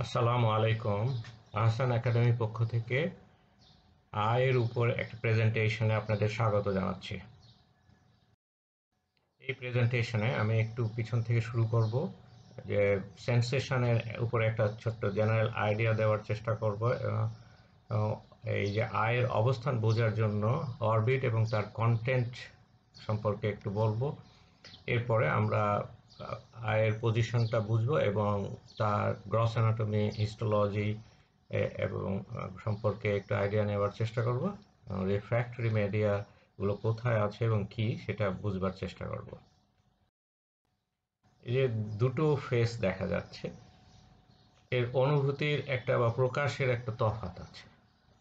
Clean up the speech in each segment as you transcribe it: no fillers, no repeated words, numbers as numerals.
আসসালামু আলাইকুম। আহসান একাডেমির পক্ষ থেকে আয়ের উপর একটা প্রেজেন্টেশনে আপনাদের স্বাগত জানাচ্ছি। এই প্রেজেন্টেশনে আমি একটু পিছন থেকে শুরু করব, যে সেন্সেশনের উপরে একটা ছোট্ট জেনারেল আইডিয়া দেওয়ার চেষ্টা করব। আহ, এই যে আয়ের অবস্থান বোঝার জন্য অরবিট এবং তার কন্টেন্ট সম্পর্কে একটু বলবো। এরপরে আমরা আয়ের পজিশনটা বুঝবো এবং তার গ্রস অ্যানাটমি, হিস্টোলজি এবং সম্পর্কে একটু আইডিয়া নেওয়ার চেষ্টা করব। রিফ্র্যাক্টরি মিডিয়া গুলো কোথায় আছে এবং কি সেটা বুঝবার চেষ্টা করব। এই যে দুটো ফেস দেখা যাচ্ছে, এর অনুভূতির একটা বা প্রকাশের একটা তফাৎ আছে।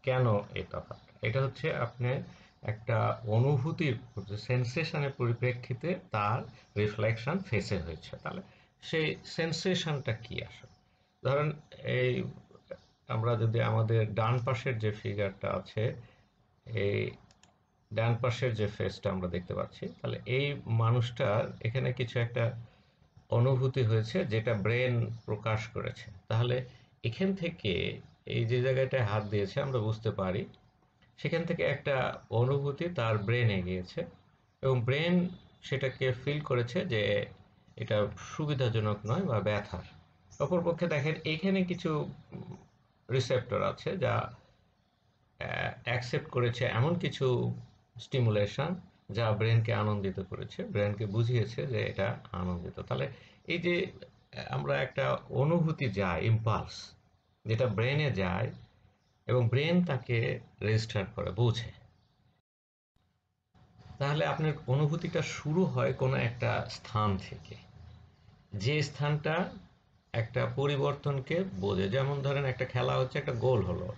কেন এই তফাৎ? এটা হচ্ছে আপনি একটা অনুভূতির সেন্সেশনের পরিপ্রেক্ষিতে তার রিফ্লেকশন ফেসে হয়েছে। তাহলে সেই সেন্সেশনটা কি আসলে? ধরেন, এই আমরা যদি আমাদের ডান পাশের যে ফিগারটা আছে, এই ডান পাশের যে ফেসটা আমরা দেখতে পাচ্ছি, তাহলে এই মানুষটার এখানে কিছু একটা অনুভূতি হয়েছে যেটা ব্রেন প্রকাশ করেছে। তাহলে এখান থেকে এই যে জায়গাটায় হাত দিয়েছে আমরা বুঝতে পারি সেখান থেকে একটা অনুভূতি তার ব্রেনে গিয়েছে এবং ব্রেন সেটাকে ফিল করেছে যে এটা সুবিধাজনক নয় বা ব্যথার। অপরপক্ষে দেখেন এইখানে কিছু রিসেপ্টর আছে যা অ্যাকসেপ্ট করেছে এমন কিছু স্টিমুলেশন যা ব্রেনকে আনন্দিত করেছে, ব্রেনকে বুঝিয়েছে যে এটা আনন্দিত। তাহলে এই যে আমরা একটা অনুভূতি যায়, ইম্পালস, যেটা ব্রেনে যায় এবং ব্রেন তাকে রেজিস্টার করে, বোঝে। তাহলে আপনার অনুভূতিটা শুরু হয় কোনো একটা স্থান থেকে, যে স্থানটা একটা পরিবর্তনকে বোঝে। যেমন ধরেন একটা খেলা হচ্ছে, একটা গোল হলো,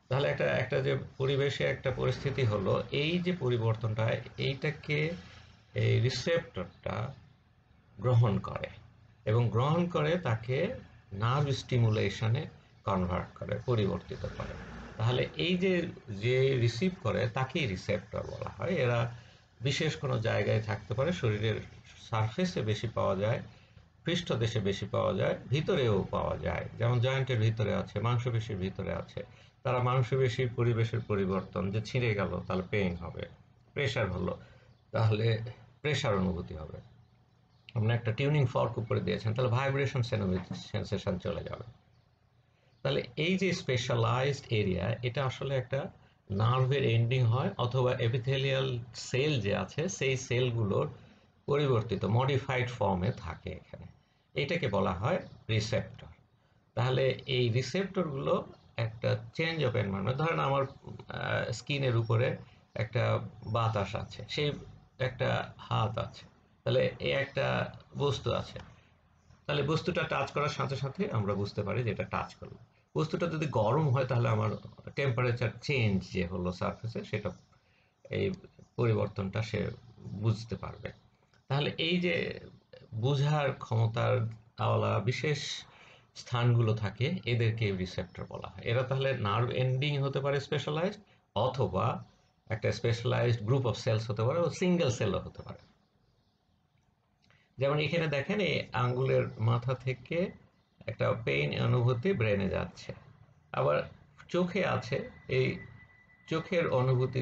তাহলে একটা একটা যে পরিবেশে একটা পরিস্থিতি হলো, এই যে পরিবর্তনটা, এইটাকে এই রিসেপ্টরটা গ্রহণ করে এবং গ্রহণ করে তাকে নার্ভ স্টিমুলেশনে কনভার্ট করে, পরিবর্তিত করে। তাহলে এই যে যে রিসিভ করে তাকেই রিসেপ্টর বলা হয়। এরা বিশেষ কোনো জায়গায় থাকতে পারে, শরীরের সারফেসে বেশি পাওয়া যায়, পৃষ্ঠদেশে বেশি পাওয়া যায়, ভিতরেও পাওয়া যায়। যেমন জয়েন্টের ভিতরে আছে, মাংসপেশির ভিতরে আছে। তারা মাংসপেশির পরিবেশের পরিবর্তন, যে ছিঁড়ে গেল তাহলে পেইন হবে, প্রেশার হলো তাহলে প্রেশার অনুভূতি হবে। আপনি একটা টিউনিং ফর্ক উপরে দিয়েছেন, তাহলে ভাইব্রেশন সেন্সেশন চলে যাবে। তাহলে এই যে স্পেশালাইজড এরিয়া, এটা আসলে একটা নার্ভের এন্ডিং হয়, অথবা এপিথেলিয়াল সেল যে আছে সেই সেলগুলোর পরিবর্তিত মডিফাইড ফর্মে থাকে এখানে। এটাকে বলা হয় রিসেপ্টর। তাহলে এই রিসেপ্টরগুলো একটা চেঞ্জ অফ এনভায়রনমেন্ট, ধরেন আমার স্কিনের উপরে একটা বাতাস আছে, সেই একটা হাত আছে, তাহলে এই একটা বস্তু আছে, তাহলে বস্তুটা টাচ করার সাথে সাথে আমরা বুঝতে পারি যে এটা টাচ করলো। বস্তুটা যদি গরম হয় তাহলে আমার টেম্পারেচার চেঞ্জ যে হলো সারফেসে, সেটা এই পরিবর্তনটা সে বুঝতে পারবে। তাহলে এই যে বুঝার ক্ষমতার আওলা বিশেষ স্থানগুলো থাকে, এদেরকে রিসেপ্টর বলা হয়। এরা তাহলে নার্ভ এন্ডিং হতে পারে স্পেশালাইজড, অথবা একটা স্পেশালাইজড গ্রুপ অফ সেলস হতে পারে, ও সিঙ্গেল সেলও হতে পারে। যেমন এখানে দেখেন, এই আঙ্গুলের মাথা থেকে একটা পেইন অনুভূতি ব্রেনে যাচ্ছে। আবার চোখে আছে, এই চোখের অনুভূতি,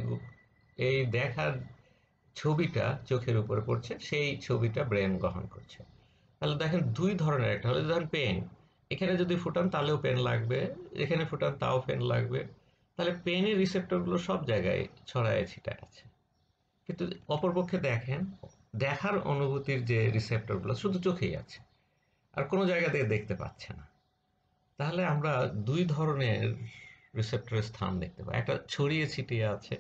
এই দেখার ছবিটা চোখের উপরে পড়ছে, সেই ছবিটা ব্রেন গ্রহণ করছে। তাহলে দেখেন দুই ধরনের, একটা হলো ধরেন পেন, এখানে যদি ফুটান তাহলেও পেন লাগবে, এখানে ফুটান তাও পেন লাগবে। তাহলে পেনের রিসেপ্টরগুলো সব জায়গায় ছড়ায় ছিটায় আছে। কিন্তু অপরপক্ষে দেখেন, দেখার অনুভূতির যে রিসেপ্টরগুলো শুধু চোখেই আছে, আর কোনো জায়গা থেকে দেখতে পাচ্ছে না। তাহলে আমরা দুই ধরনের রিসেপ্টরের স্থান দেখতে পাই, একটা ছড়িয়ে ছিটিয়ে আছে,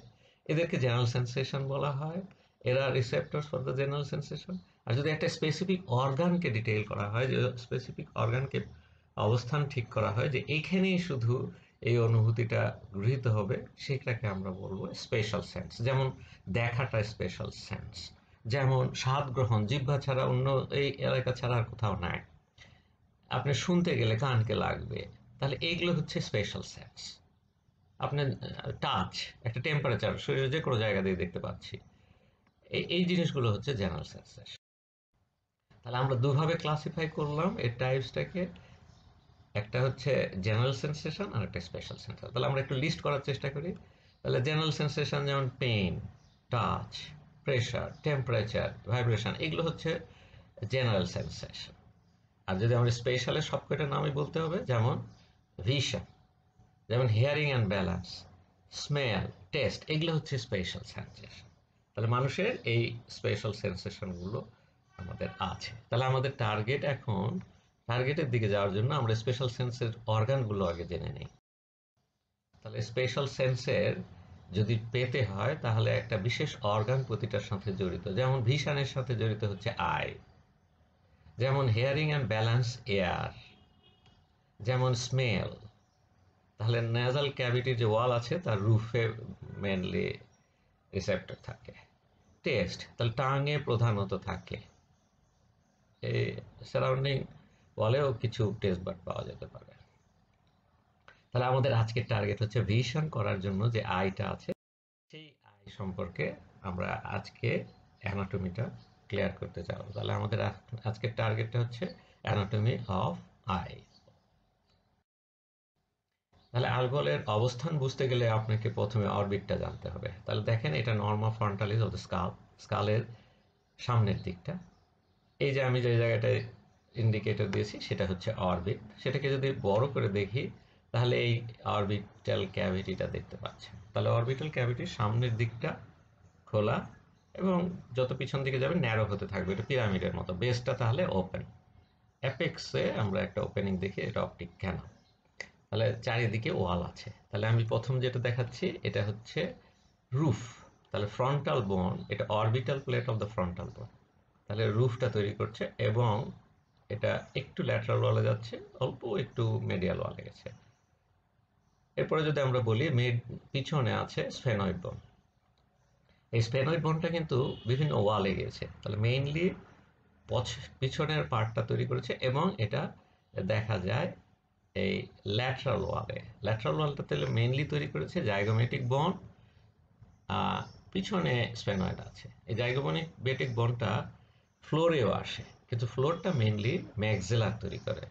এদেরকে জেনারেল সেন্সেশন বলা হয়। এরা রিসেপ্টরস ফর দ্য জেনারেল সেন্সেশন। আর যদি একটা স্পেসিফিক অর্গানকে ডিটেইল করা হয়, যে স্পেসিফিক অর্গানকে অবস্থান ঠিক করা হয় যে এইখানেই শুধু এই অনুভূতিটা গৃহীত হবে, সেটাকে আমরা বলবো স্পেশাল সেন্স। যেমন দেখাটা স্পেশাল সেন্স, যেমন স্বাদ গ্রহণ জিহ্বা ছাড়া অন্য এই এলাকা ছাড়া আর কোথাও নাই। আপনি শুনতে গেলে কানকে লাগবে, তাহলে এইগুলো হচ্ছে স্পেশাল সেন্স। আপনার টাচ, একটা টেম্পারেচার শরীরের যে কোনো জায়গা দিয়ে দেখতে পাচ্ছি, এই এই জিনিসগুলো হচ্ছে জেনারেল সেন্সেস। তাহলে আমরা দুভাবে ক্লাসিফাই করলাম এই টাইপসটাকে। একটা হচ্ছে জেনারেল সেন্সেশন আর একটা স্পেশাল সেন্সেশন। তাহলে আমরা একটু লিস্ট করার চেষ্টা করি। তাহলে জেনারেল সেন্সেশন যেমন pain, touch, pressure, temperature, vibration, এগুলো হচ্ছে জেনারেল সেন্সেশন। আর যদি আমরা স্পেশালের সবকটা নামই বলতে হবে, যেমন ভিশন, যেমন hearing and balance, smell, test, এগুলো হচ্ছে স্পেশাল সেন্সেশন। তাহলে মানুষের এই স্পেশাল সেন্সেশনগুলো আমাদের আছে। তাহলে আমাদের টার্গেট এখন, টার্গেটের দিকে যাওয়ার জন্য আমরা স্পেশাল সেন্সের অর্গানগুলো আগে জেনে নিই। তাহলে স্পেশাল সেন্সের যদি পেতে হয় তাহলে একটা বিশেষ অর্গান প্রতিটার সাথে জড়িত। যেমন ভিশনের সাথে জড়িত হচ্ছে আই, যেমন হিয়ারিং অ্যান্ড ব্যালেন্স এয়ার, যেমন স্মেল, তাহলে নেজাল ক্যাভিটির যে ওয়াল আছে তার রুফে মেনলি রিসেপ্টর থাকে। টেস্ট, তাহলে টাঙে প্রধানত থাকে, এই সারাউন্ডিং ওয়ালেও কিছু টেস্ট বাড পাওয়া যেতে পারে। তাহলে আমাদের আজকের টার্গেট হচ্ছে ভিশন করার জন্য যে আইটা আছে, সেই আই সম্পর্কে আমরা আজকে অ্যানাটমিটা ক্লিয়ার করতে চাও। তাহলে আমাদের আজকের টার্গেটটা হচ্ছে অ্যানাটমি অফ আই। তাহলে আইবলের অবস্থান বুঝতে গেলে আপনাকে প্রথমে অরবিটটা জানতে হবে। তাহলে দেখেন, এটা নর্মা ফ্রন্টালিস অফ দ্য স্কাল, স্কালের সামনের দিকটা। এই যে আমি যে জায়গাটায় ইন্ডিকেটর দিয়েছি সেটা হচ্ছে অরবিট। সেটাকে যদি বড় করে দেখি তাহলে এই অরবিটাল ক্যাভিটিটা দেখতে পাচ্ছেন। তাহলে অরবিটাল ক্যাভিটির সামনের দিকটা খোলা এবং যত পিছন দিকে যাবে ন্যারো হতে থাকবে, এটা পিরামিডের মতো। বেসটা তাহলে ওপেন, অ্যাপেক্সে আমরা একটা ওপেনিং দেখি, এটা অপটিক ক্যানাল। তাহলে চারিদিকে ওয়াল আছে। তাহলে আমি প্রথম যেটা দেখাচ্ছি এটা হচ্ছে রুফ। তাহলে ফ্রন্টাল বোন, এটা orbital plate of the frontal বোন। তাহলে রুফটা তৈরি করছে এবং এটা একটু ল্যাটারাল ওয়ালে যাচ্ছে, অল্প একটু মেডিয়াল ওয়ালে গেছে। এরপরে যদি আমরা বলি পিছনে আছে স্ফেনয়েড বোন। এই স্ফেনয়েড বোনটা কিন্তু বিভিন্ন ওয়ালে গেছে। তাহলে মেইনলি পিছনের পার্টটা তৈরি করেছে এবং এটা দেখা যায় এই ল্যাটারাল ওয়ালে। ল্যাটারাল ওয়ালটা তাহলে মেইনলি তৈরি করেছে জাইগোমেটিক বোন, পিছনে স্ফেনয়েড আছে। এই জাইগোমেটিক বোনটা ফ্লোরেও আসে, কিন্তু ফ্লোরটা মেইনলি ম্যাক্সিলার তৈরি করে।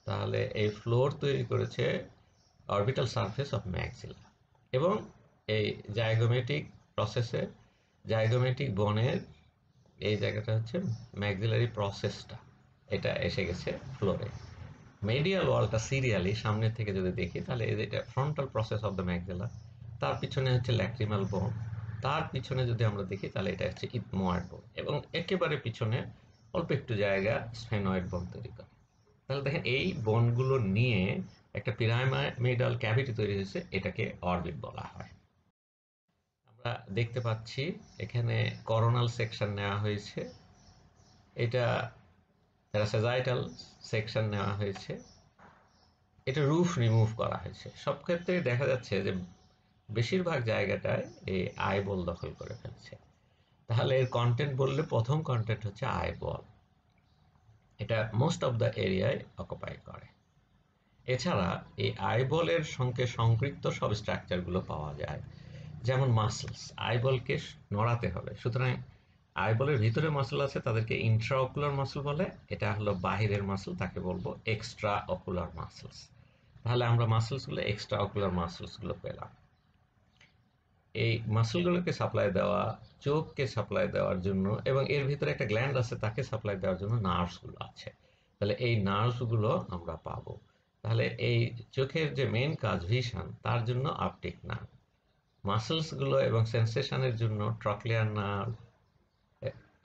তাহলে এই ফ্লোর তৈরি করেছে অরবিটাল সারফেস অফ ম্যাক্সিলা। এবং এই জাইগোমেটিক প্রসেসে জাইগোমেটিক বোনের এই জায়গাটা হচ্ছে ম্যাক্সিলারি প্রসেসটা, এটা এসে গেছে ফ্লোরে। মেডিয়াল ওয়ালটা সিরিয়ালি সামনে থেকে যদি দেখি তাহলে এটা frontal process of the maxilla. তার পিছনে হচ্ছে ল্যাক্রিমাল বোন। তার পিছনে যদি আমরা দেখি তাহলে এটা হচ্ছে ইথময়েড বোন এবং একেবারে পিছনে অল্প একটু জায়গা স্ফেনয়েড বোন তৈরি করে। তাহলে দেখেন এই বোনগুলো নিয়ে একটা পিরামিডাল ক্যাভিটি তৈরি হয়েছে, এটাকে অরবিট বলা হয়। আমরা দেখতে পাচ্ছি এখানে করোনাল সেকশন নেওয়া হয়েছে, এটা প্যারাসাজাইটাল সেকশন নেওয়া হয়েছে, এটা রুফ রিমুভ করা হয়েছে। সব ক্ষেত্রে দেখা যাচ্ছে যে বেশিরভাগ জায়গাটায় এই আইবল দখল করে ফেলছে। তাহলে এর কন্টেন্ট বললে প্রথম কন্টেন্ট হচ্ছে আইবল, এটা মোস্ট অফ দ্য এরিয়ায় অকুপাই করে। এছাড়া এই আইবলের সঙ্গে সম্পৃক্ত সব স্ট্রাকচারগুলো পাওয়া যায়, যেমন মাসলস। আইবলকে নড়াতে হবে, সুতরাং আইবলের ভিতরে মাসল আছে তাদেরকে ইন্ট্রা অকুলার মাসল বলে, এটা হলো বাহিরের মাসল, তাকে বলবো এক্সট্রা অকুলার মাসলস। তাহলে আমরা মাসলসগুলো এক্সট্রা অকুলার মাসলসগুলো পেলাম। এই মাসলগুলোকে সাপ্লাই দেওয়া, চোখকে সাপ্লাই দেওয়ার জন্য, এবং এর ভিতরে একটা গ্ল্যান্ড আছে তাকে সাপ্লাই দেওয়ার জন্য নার্ভসগুলো আছে। তাহলে এই নার্ভসগুলো আমরা পাবো। তাহলে এই চোখের যে মেন কাজ ভিশন, তার জন্য অপটিক নার্ভ। মাসলসগুলো এবং সেন্সেশনের জন্য ট্রক্লিয়ার নার্ভ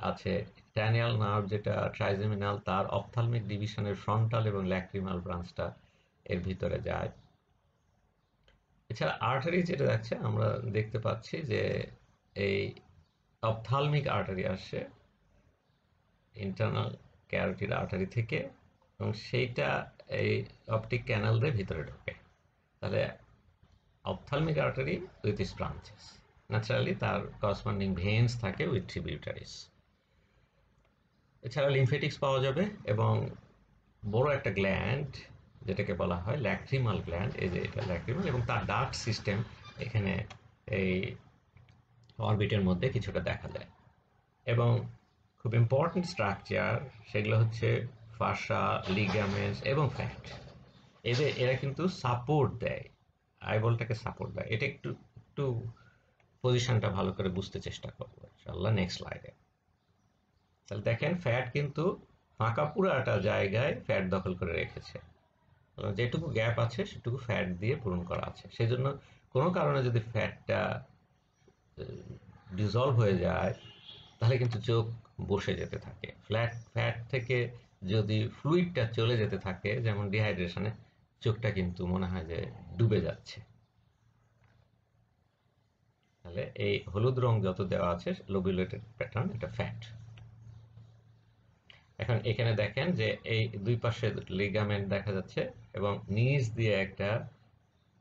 আছে, ট্যানিয়াল নার্ভ যেটা ট্রাইজেমিনাল, তার অপথালমিক ডিভিশনের ফ্রন্টাল এবং ল্যাক্রিমাল ব্রাঞ্চটা এর ভিতরে যায়। এছাড়া আর্টারি যেটা দেখছে, আমরা দেখতে পাচ্ছি যে এই অপথালমিক আর্টারি আসে ইন্টারনাল ক্যারোটিড আর্টারি থেকে এবং সেইটা এই অপটিক ক্যানাল দিয়ে ভিতরে ঢোকে। তাহলে ophthalmic artery with is branches, naturally তার করসপন্ডিং ভেন্স থাকে উইথ ট্রিবিউটারিস। এছাড়া লিমফেটিক্স পাওয়া যাবে এবং বড় একটা গ্ল্যান্ড যেটাকে বলা হয় ল্যাক্রিমাল গ্ল্যান্ড, এই যে এটা ল্যাক্রিমাল, এবং তার ডার্ক সিস্টেম এখানে এই অরবিটের মধ্যে কিছুটা দেখা যায়। এবং খুব ইম্পর্টেন্ট স্ট্রাকচার সেগুলো হচ্ছে ফাসা, লিগামেন্টস এবং ফ্যাট। এরা কিন্তু সাপোর্ট দেয়, আইবলটাকে সাপোর্ট দেয়। এটা একটু একটু পজিশনটা ভালো করে বুঝতে চেষ্টা করবো ইনশাআল্লাহ নেক্সট স্লাইডে। তাহলে দেখেন ফ্যাট কিন্তু ফাঁকা পুরাটা জায়গায় ফ্যাট দখল করে রেখেছে, যেটুকু গ্যাপ আছে সেটুকু ফ্যাট দিয়ে পূরণ করা আছে। সেই জন্য কোনো কারণে যদি ফ্যাটটা ডিজলভ হয়ে যায় তাহলে কিন্তু চোখ বসে যেতে থাকে। ফ্যাট থেকে যদি ফ্লুইডটা চলে যেতে থাকে, যেমন ডিহাইড্রেশনে, চোখটা কিন্তু মনে হয় যে ডুবে যাচ্ছে। তাহলে এই হলুদ রং যত দেওয়া আছে লোবুলেটেড প্যাটার্ন, এটা ফ্যাট। এখন এখানে দেখেন যে এই দুই পাশে লিগামেন্ট দেখা যাচ্ছে এবং নিচ দিয়ে একটা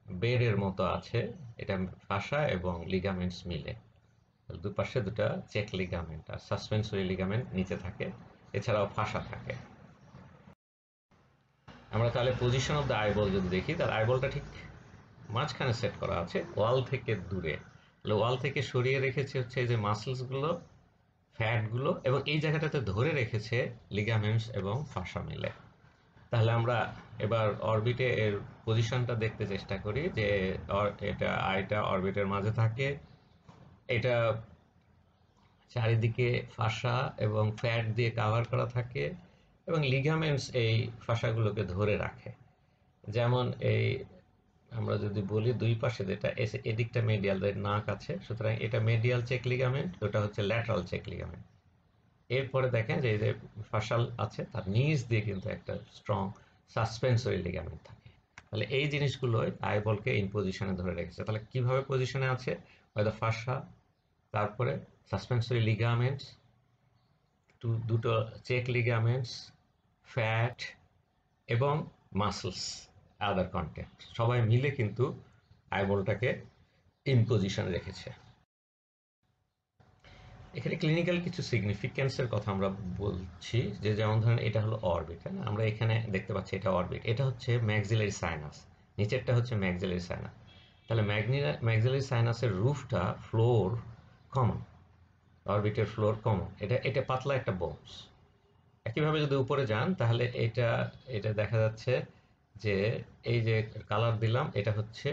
বেড়ের মতো আছে, এটা ফাসা এবং লিগামেন্টস মিলে। দুই পাশে দুটা চেক লিগামেন্ট আর সাসপেন্সরি লিগামেন্ট নিচে থাকে, এছাড়াও ফাসা থাকে। আমরা তাহলে পজিশন অফ দ্য আইবল যদি দেখি, তাহলে আইবলটা ঠিক মাঝখানে সেট করা আছে, ওয়াল থেকে দূরে। তাহলে ওয়াল থেকে সরিয়ে রেখেছে হচ্ছে এই যে মাসেলসগুলো, ফ্যাটগুলো, এবং এই জায়গাটাতে ধরে রেখেছে লিগামেন্টস এবং ফাসা মিলে। তাহলে আমরা এবার অরবিটে এর পজিশনটা দেখতে চেষ্টা করি যে এটা আইটা অরবিটের মাঝে থাকে, এটা চারিদিকে ফাসা এবং ফ্যাট দিয়ে কাভার করা থাকে এবং লিগামেন্টস এই ফাসাগুলোকে ধরে রাখে। যেমন এই আমরা যদি বলি দুই পাশে যেটা এদিকটা মেডিয়াল নাক আছে, সুতরাং এটা মেডিয়াল চেক লিগামেন্ট, ওটা হচ্ছে ল্যাটারাল চেক লিগামেন্ট। এরপরে দেখেন যে এই যে ফাসাল আছে তার নিচ দিয়ে কিন্তু একটা স্ট্রং সাসপেন্সরি লিগামেন্ট থাকে। তাহলে এই জিনিসগুলো আইবলকে ইন পজিশনে ধরে রেখেছে। তাহলে কিভাবে পজিশনে আছে? হয়তো ফাসা, তারপরে সাসপেন্সরি লিগামেন্টস, দুটো চেক লিগামেন্টস, ফ্যাট এবং মাসলস, আদার কন্টেন্ট, সবাই মিলে কিন্তু আইবলটাকে ইন পজিশনে রেখেছে। এখানে ক্লিনিক্যাল কিছু সিগনিফিকেন্সের কথা আমরা বলছি, যে যেমন ধরেন এটা হলো অরবিট, হ্যাঁ, আমরা এখানে দেখতে পাচ্ছি এটা অরবিট, এটা হচ্ছে ম্যাক্সিলারি সাইনাস, নিচেরটা হচ্ছে ম্যাক্সিলারি সাইনাস। তাহলে ম্যাক্সিলারি সাইনাসের রুফটা ফ্লোর কমন, অরবিটের ফ্লোর কমন, এটা এটা পাতলা একটা বোনস। একইভাবে যদি উপরে যান তাহলে এটা এটা দেখা যাচ্ছে যে এই যে কালার দিলাম এটা হচ্ছে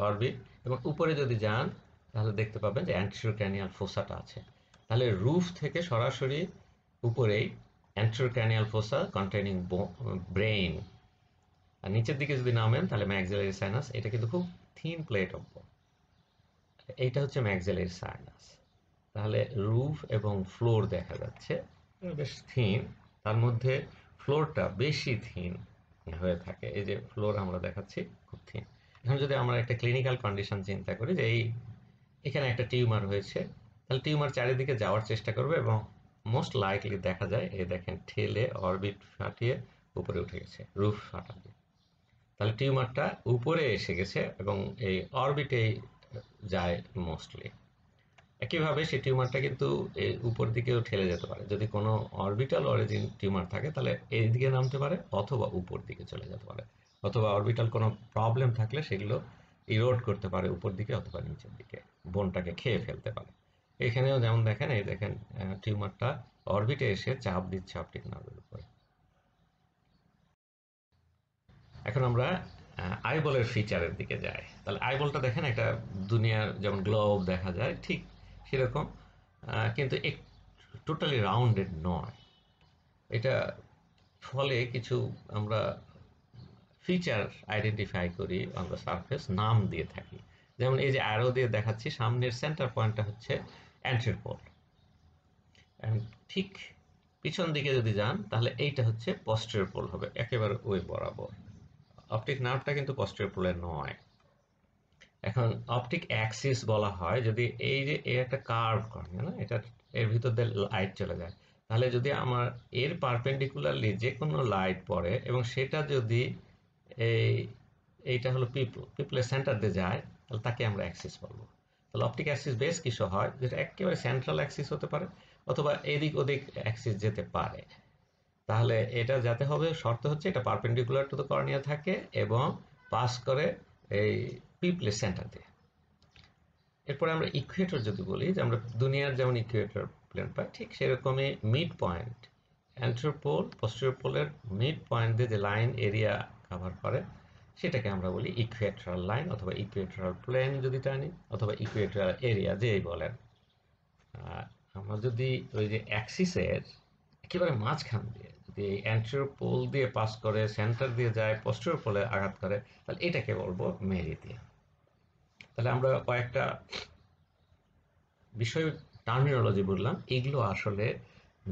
অরবিট, এবং উপরে যদি যান তাহলে দেখতে পাবেন যে অ্যান্টেরিয়র ক্র্যানিয়াল ফোসাটা আছে। তাহলে রুফ থেকে সরাসরি উপরেই anterior cranial fossa containing brain. আর নিচের দিকে যদি নামেন তাহলে ম্যাক্সিলারি সাইনাস, এটা কিন্তু খুব থিন প্লেট অফ বোন, এইটা হচ্ছে ম্যাক্সিলারি সাইনাস। তাহলে রুফ এবং ফ্লোর দেখা যাচ্ছে বেশ থিন, তার মধ্যে ফ্লোরটা বেশি থিন হয়ে থাকে। এই যে ফ্লোর আমরা দেখাচ্ছি খুব থিন। এখন যদি আমরা একটা ক্লিনিক্যাল কন্ডিশন চিন্তা করি যে এখানে একটা টিউমার হয়েছে, তাহলে টিউমার চারিদিকে যাওয়ার চেষ্টা করবে এবং মোস্ট লাইকলি দেখা যায় এই দেখেন ঠেলে অরবিট ফাটিয়ে উপরে উঠে গেছে রুফ ফাটা দিয়ে। তাহলে টিউমারটা উপরে এসে গেছে এবং এই অরবিটেই যায় মোস্টলি। একইভাবে সেই টিউমারটা কিন্তু এই উপর দিকেও ঠেলে যেতে পারে। যদি কোনো অরবিটাল অরিজিন টিউমার থাকে তাহলে এই দিকে নামতে পারে অথবা উপর দিকে চলে যেতে পারে, অথবা অরবিটাল কোনো প্রবলেম থাকলে সেগুলো ইরোড করতে পারে উপর দিকে অথবা নিচের দিকে, বোনটাকে খেয়ে ফেলতে পারে। এখানেও যেমন দেখেন এই দেখেন টিউমারটা অরবিটে এসে চাপ দিচ্ছে অপটিক নার্ভের উপরে। এখন আমরা আইবলের ফিচারের দিকে যাই। তাহলে আইবলটা দেখেন একটা দুনিয়ার যেমন গ্লোব দেখা যায় ঠিক সেরকম, কিন্তু টোটালি রাউন্ডেড নয়। এটা ফলে কিছু আমরা ফিচার আইডেন্টিফাই করি অন দ্য সারফেস, নাম দিয়ে থাকি। যেমন এই যে অ্যারো দিয়ে দেখাচ্ছি, সামনের সেন্টার পয়েন্টটা হচ্ছে অ্যান্টেরিয়র পোল, ঠিক পিছন দিকে যদি যান তাহলে এইটা হচ্ছে পস্টেরিয়র পোল হবে, একেবারে ওই বরাবর। অপটিক নার্ভটা কিন্তু পস্টেরিয়র পোলের নয়। এখন অপটিক অ্যাক্সিস বলা হয় যদি এই যে এর একটা কার্ভ কর্নিয়া না, এটা এর ভিতর দিয়ে লাইট চলে যায়, তাহলে যদি আমার এর পারপেন্ডিকুলারলি যে কোনো লাইট পড়ে এবং সেটা যদি এই এইটা হলো পিপলের সেন্টার দিয়ে যায় তাহলে তাকে আমরা অ্যাক্সিস বলবো। তাহলে অপটিক অ্যাক্সিস বেশ কিছু হয়, যেটা একেবারে সেন্ট্রাল অ্যাক্সিস হতে পারে অথবা এদিক ওদিক অ্যাক্সিস যেতে পারে। তাহলে এটা যাতে হবে শর্ত হচ্ছে এটা পারপেন্ডিকুলার টু দ্য কর্নিয়া থাকে এবং পাস করে এই পিপলের সেন্টার দিয়ে। এরপরে আমরা ইকুয়েটর যদি বলি, যে আমরা দুনিয়ার যেমন ইকুয়েটর প্লেন পাই ঠিক সেরকমই mid point, anterior pole posterior পোলের মিড পয়েন্ট দিয়ে যে লাইন এরিয়া কভার করে সেটাকে আমরা বলি ইকুয়েটরাল লাইন অথবা ইকুয়েটরাল প্লেন যদি টানি, অথবা ইকুয়েটরাল এরিয়া যেই বলেন। আমরা যদি ওই যে অ্যাক্সিসের একেবারে মাঝখান দিয়ে যদি এই অ্যান্টেরিয়র পোল দিয়ে পাস করে, সেন্টার দিয়ে যায়, পোস্টেরিয়র পোলে আঘাত করে, তাহলে এটাকে বলবো মেরিডিয়ান। তাহলে আমরা কয়েকটা বিষয় টার্মিনোলজি বললাম, এগুলো আসলে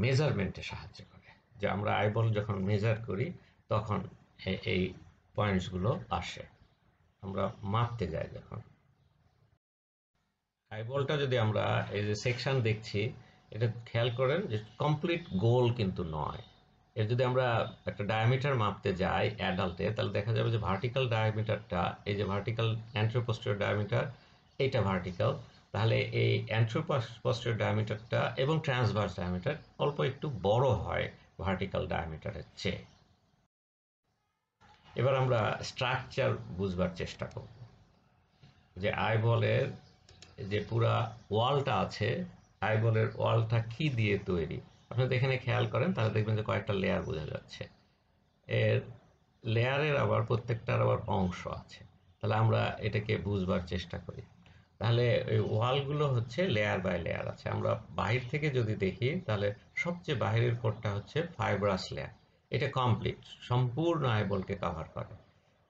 মেজারমেন্টে সাহায্য করে। যে আমরা আইবল যখন মেজার করি তখন এই পয়েন্টসগুলো আসে, আমরা মাপতে যাই যখন। আইবলটা যদি আমরা এই যে সেকশন দেখছি, এটা খেয়াল করেন যে কমপ্লিট গোল কিন্তু নয়। এর যদি আমরা একটা ডায়ামিটার মাপতে যাই অ্যাডাল্টে, তাহলে দেখা যাবে যে ভার্টিক্যাল ডায়ামিটারটা, এই যে ভার্টিক্যাল অ্যান্ট্রোপোস্টেরিয়র ডায়ামিটার, এইটা ভার্টিক্যাল। তাহলে এই অ্যান্ট্রোপোস্টেরিয়র ডায়ামিটারটা এবং ট্রান্সভার্স ডায়ামিটার অল্প একটু বড় হয় ভার্টিক্যাল ডায়ামিটারের চেয়ে। এবার আমরা স্ট্রাকচার বুঝবার চেষ্টা করব যে আইবলের যে পুরা ওয়ালটা আছে, আইবলের ওয়ালটা কি দিয়ে তৈরি। আপনি যদি এখানে খেয়াল করেন তাহলে দেখবেন যে কয়েকটা লেয়ার বোঝা যাচ্ছে। এর লেয়ারের আবার প্রত্যেকটার আবার অংশ আছে। তাহলে আমরা এটাকে বুঝবার চেষ্টা করি। তাহলে এই ওয়ালগুলো হচ্ছে লেয়ার বাই লেয়ার আছে। আমরা বাহির থেকে যদি দেখি তাহলে সবচেয়ে বাহিরের কোটটা হচ্ছে ফাইব্রাস লেয়ার। এটা কমপ্লিট, সম্পূর্ণ আইবলকে কভার করে।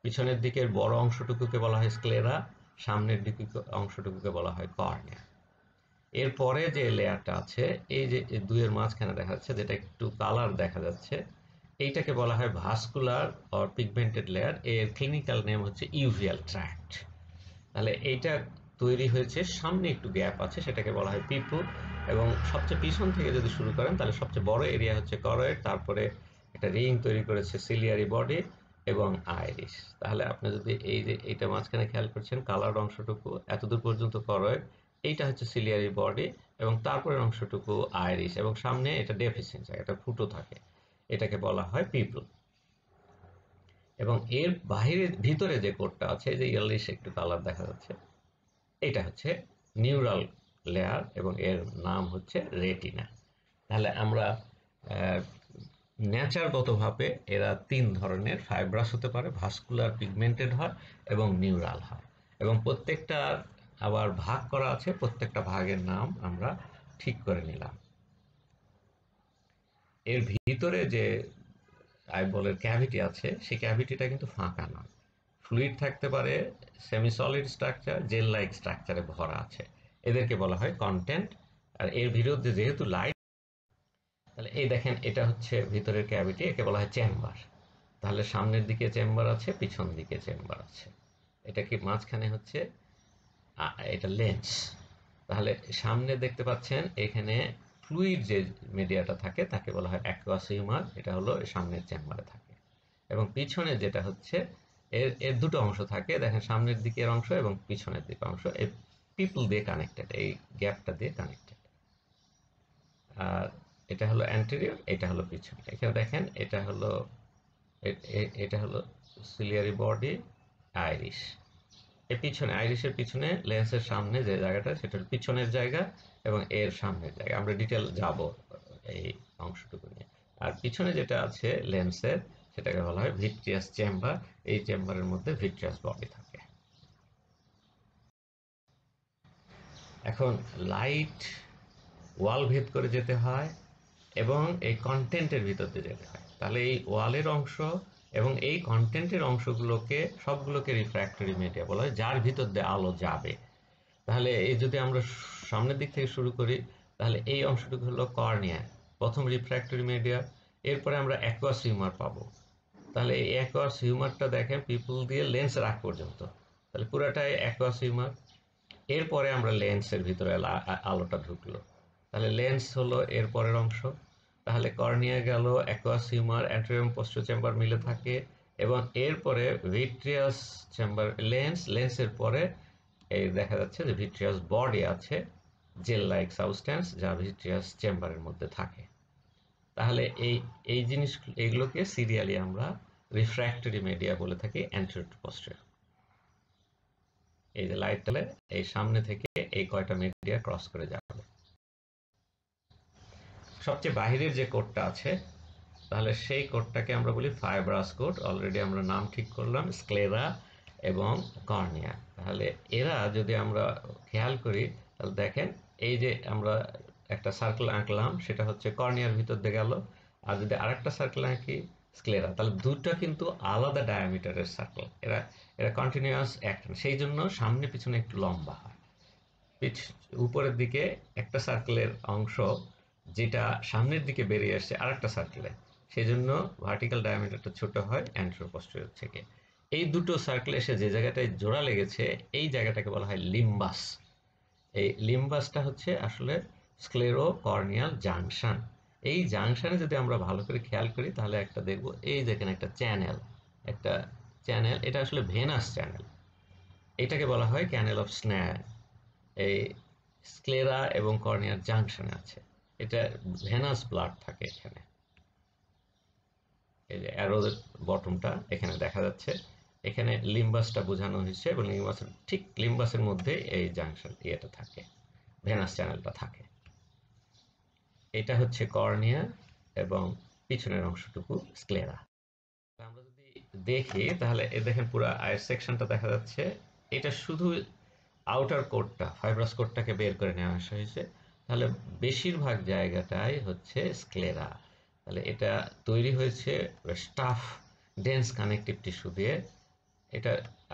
পিছনের দিকের বড় অংশটুকুকে বলা হয় স্ক্লেরা, সামনের দিকে অংশটুকুকে বলা হয় কর্নিয়া। এরপরে যে লেয়ারটা আছে, এই যে দুইয়ের মাঝখানে দেখা যাচ্ছে যেটা একটু কালার দেখা যাচ্ছে, এইটাকে বলা হয় ভাস্কুলার অর পিগমেন্টেড লেয়ার। এর ক্লিনিক্যাল নেম হচ্ছে ইউভিয়াল ট্র্যাক্ট। তাহলে এইটা তৈরি হয়েছে, সামনে একটু গ্যাপ আছে, সেটাকে বলা হয় পিপুল। এবং সবচেয়ে পিছন থেকে যদি শুরু করেন তাহলে সবচেয়ে বড় এরিয়া হচ্ছে করয়েড, তারপরে একটা রিং তৈরি করেছে সিলিয়ারি বডি এবং আইরিশ। তাহলে আপনি যদি এই যে এইটা মাঝখানে খেয়াল করছেন কালার অংশটুকু এতদূর পর্যন্ত করয়েড, এইটা হচ্ছে সিলিয়ারি বডি, এবং তারপরের অংশটুকু আইরিশ, এবং সামনে এটা ডেফিসিয়েন্স, একটা ফুটো থাকে, এটাকে বলা হয় পিপুল। এবং এর বাহিরে ভিতরে যে কোটটা আছে, যে ইয়েলোইশ একটু কালার দেখা যাচ্ছে, এটা হচ্ছে নিউরাল লেয়ার এবং এর নাম হচ্ছে রেটিনা। তাহলে আমরা নেচারগতভাবে এরা তিন ধরনের, ফাইব্রাস হতে পারে, ভাস্কুলার পিগমেন্টেড হয় এবং নিউরাল হয়। এবং প্রত্যেকটার আবার ভাগ করা আছে, প্রত্যেকটা ভাগের নাম আমরা ঠিক করে নিলাম। এর ভিতরে যে আইবলের ক্যাভিটি আছে, সেই ক্যাভিটিটা কিন্তু ফাঁকা নয়, ফ্লুইড থাকতে পারে, semi solid structure, gel like স্ট্রাকচারে ভরা আছে, এদেরকে বলা হয় কন্টেন্ট। আর এর বিরুদ্ধে যেহেতু লাইট, তাহলে এই দেখেন এটা হচ্ছে ভিতরের ক্যাভিটি, একে বলা হয় চেম্বার। তাহলে সামনের দিকে চেম্বার আছে, পিছন দিকে চেম্বার আছে, এটা কি মাঝখানে হচ্ছে এটা লেন্স। তাহলে সামনে দেখতে পাচ্ছেন এখানে ফ্লুইড যে মিডিয়াটা থাকে তাকে বলা হয় অ্যাকুয়াস হিউমার, এটা হলো সামনের চেম্বারে থাকে। এবং পিছনে যেটা হচ্ছে, এর এর দুটো অংশ থাকে, দেখেন সামনের দিকের অংশ এবং পিছনের দিকের অংশ, এই পিপল দিয়ে কানেক্টেড, এই গ্যাপটা দিয়ে কানেক্টেড। আর এটা হলো অ্যান্টেরিয়র, এটা হলো পিছনে। এখানে দেখেন এটা হলো এটা হলো সিলিয়ারি বডি, আইরিশ। এর পিছনে, আইরিশের পিছনে লেন্সের সামনে যে জায়গাটা, সেটা হলো পিছনের জায়গা এবং এর সামনের জায়গা। আমরা ডিটেল যাব এই অংশটুকু নিয়ে। আর পিছনে যেটা আছে লেন্সের, সেটাকে বলা হয় ভিট্রিয়াস চেম্বার। এই চেম্বারের মধ্যে ভিট্রিয়াস বডি থাকে। এখন লাইট ওয়াল ভেদ করে যেতে হয় এবং এই কন্টেন্টের ভিতর দিয়ে যেতে হয়। তাহলে এই ওয়ালের অংশ এবং এই কন্টেন্টের অংশগুলোকে সবগুলোকে রিফ্র্যাক্টরি মিডিয়া বলা হয়, যার ভিতর দিয়ে আলো যাবে। তাহলে এই যদি আমরা সামনের দিক থেকে শুরু করি, তাহলে এই অংশটুকু হলো কর্নিয়া, প্রথম রিফ্র্যাক্টরি মিডিয়া। এরপরে আমরা অ্যাকুয়াস হিউমার পাবো। তাহলে এই অ্যাকুয়াস হিউমারটা দেখেন পিপল দিয়ে লেন্সের আগ পর্যন্ত, তাহলে পুরাটাই অ্যাকুয়াস হিউমার। এরপরে আমরা লেন্সের ভিতরে আলোটা ঢুকলো, তাহলে লেন্স হলো এর পরের অংশ। তাহলে কর্নিয়া গেল, aqueous humour, anterior posterior chamber মিলে থাকে, এবং এরপরে ভিট্রিয়াস চেম্বার, লেন্সের পরে এই দেখা যাচ্ছে যে ভিট্রিয়াস বডি আছে, জেল লাইক সাবস্ট্যান্স, যা ভিট্রিয়াস চেম্বারের মধ্যে থাকে। তাহলে এই এই জিনিস, এগুলোকে সিরিয়ালি আমরা রিফ্র্যাক্টরি মিডিয়া বলে থাকি, অ্যান্টেরিয়র টু পোস্টেরিয়র। এই যে লাইট তাহলে এই সামনে থেকে এই কয়টা মিডিয়া ক্রস করে যাবে। সবচেয়ে বাহিরের যে কোডটা আছে, তাহলে সেই কোডটাকে আমরা বলি ফাইব্রাস কোড। অলরেডি আমরা নাম ঠিক করলাম, স্ক্লেরা এবং কর্নিয়া। তাহলে এরা যদি আমরা খেয়াল করি, তাহলে দেখেন এই যে আমরা একটা সার্কেল আঁকলাম, সেটা হচ্ছে কর্নিয়ার ভিতর দিয়ে গেল। আর যদি আরেকটা সার্কেল আঁকি স্ক্লেরা, তাহলে দুটো কিন্তু আলাদা ডায়ামিটারের সার্কেল। এরা এরা কন্টিনিউয়াস একটা, সেই জন্য সামনে পিছনে একটু লম্বা হয়। উপরের দিকে একটা সার্কেলের অংশ যেটা সামনের দিকে বেরিয়ে আসছে আরেকটা সার্কেলে, সেই জন্য ভার্টিক্যাল ডায়ামিটারটা ছোট হয় অ্যান্টেরো পস্টেরিয়র থেকে। এই দুটো সার্কেল এসে যে জায়গাটায় জোড়া লেগেছে, এই জায়গাটাকে বলা হয় লিম্বাস। এই লিম্বাসটা হচ্ছে আসলে স্ক্লেরো কর্নিয়াল জাংশন। এই জাংশনে যদি আমরা ভালো করে খেয়াল করি, তাহলে একটা দেখব, এই দেখেন একটা চ্যানেল, একটা চ্যানেল, এটা আসলে ভেনাস চ্যানেল। এটাকে বলা হয় ক্যানেল অফ স্ন্যার। এই স্ক্লেরা এবং কর্নিয়ার জাংশনে আছে। এটা ভেনাস ব্লাড থাকে এখানে। এই যে অ্যারোর বটমটা এখানে দেখা যাচ্ছে, এখানে লিম্বাসটা বোঝানো হয়েছে এবং লিম্বাসের ঠিক লিম্বাসের মধ্যে এই জাংশন ইয়েটা থাকে, ভেনাস চ্যানেলটা থাকে। এটা হচ্ছে কর্নিয়া এবং পিছনের অংশটুকু স্ক্লেরা। আমরা যদি দেখি তাহলে এ দেখেন পুরো আয়ের সেকশনটা দেখা যাচ্ছে। এটা শুধু আউটার কোটটা, ফাইব্রাস কোটটাকে বের করে নেওয়া হয়েছে। তাহলে বেশিরভাগ জায়গাটাই হচ্ছে স্ক্লেরা। তাহলে এটা তৈরি হয়েছে স্টাফ, ডেন্স কানেকটিভ টিস্যু দিয়ে। এটা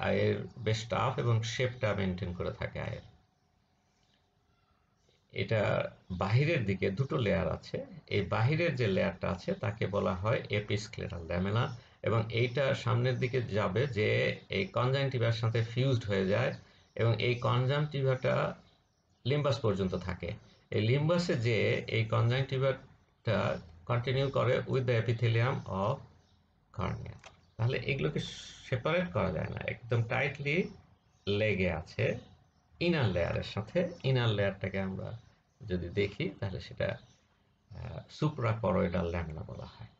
আয়ের বেশ টাফ এবং শেপটা মেনটেন করে থাকে আয়ের। এটা বাহিরের দিকে দুটো লেয়ার আছে। এই বাহিরের যে লেয়ারটা আছে তাকে বলা হয় এপিস্ক্লেরাল ল্যামেলা, এবং এইটা সামনের দিকে যাবে যে এই কনজাংটিভার সাথে ফিউজড হয়ে যায়, এবং এই কনজাংটিভাটা লিম্বাস পর্যন্ত থাকে। এই লিম্বাসে যে এই কনজাংটিভাটা কন্টিনিউ করে with the epithelium of cornea. তাহলে এগুলোকে সেপারেট করা যায় না, একদম টাইটলি লেগে আছে ইনার লেয়ারের সাথে। ইনার লেয়ারটাকে আমরা যদি দেখি তাহলে সেটা সুপ্রাকরয়েডাল ল্যামেলা বলা হয়।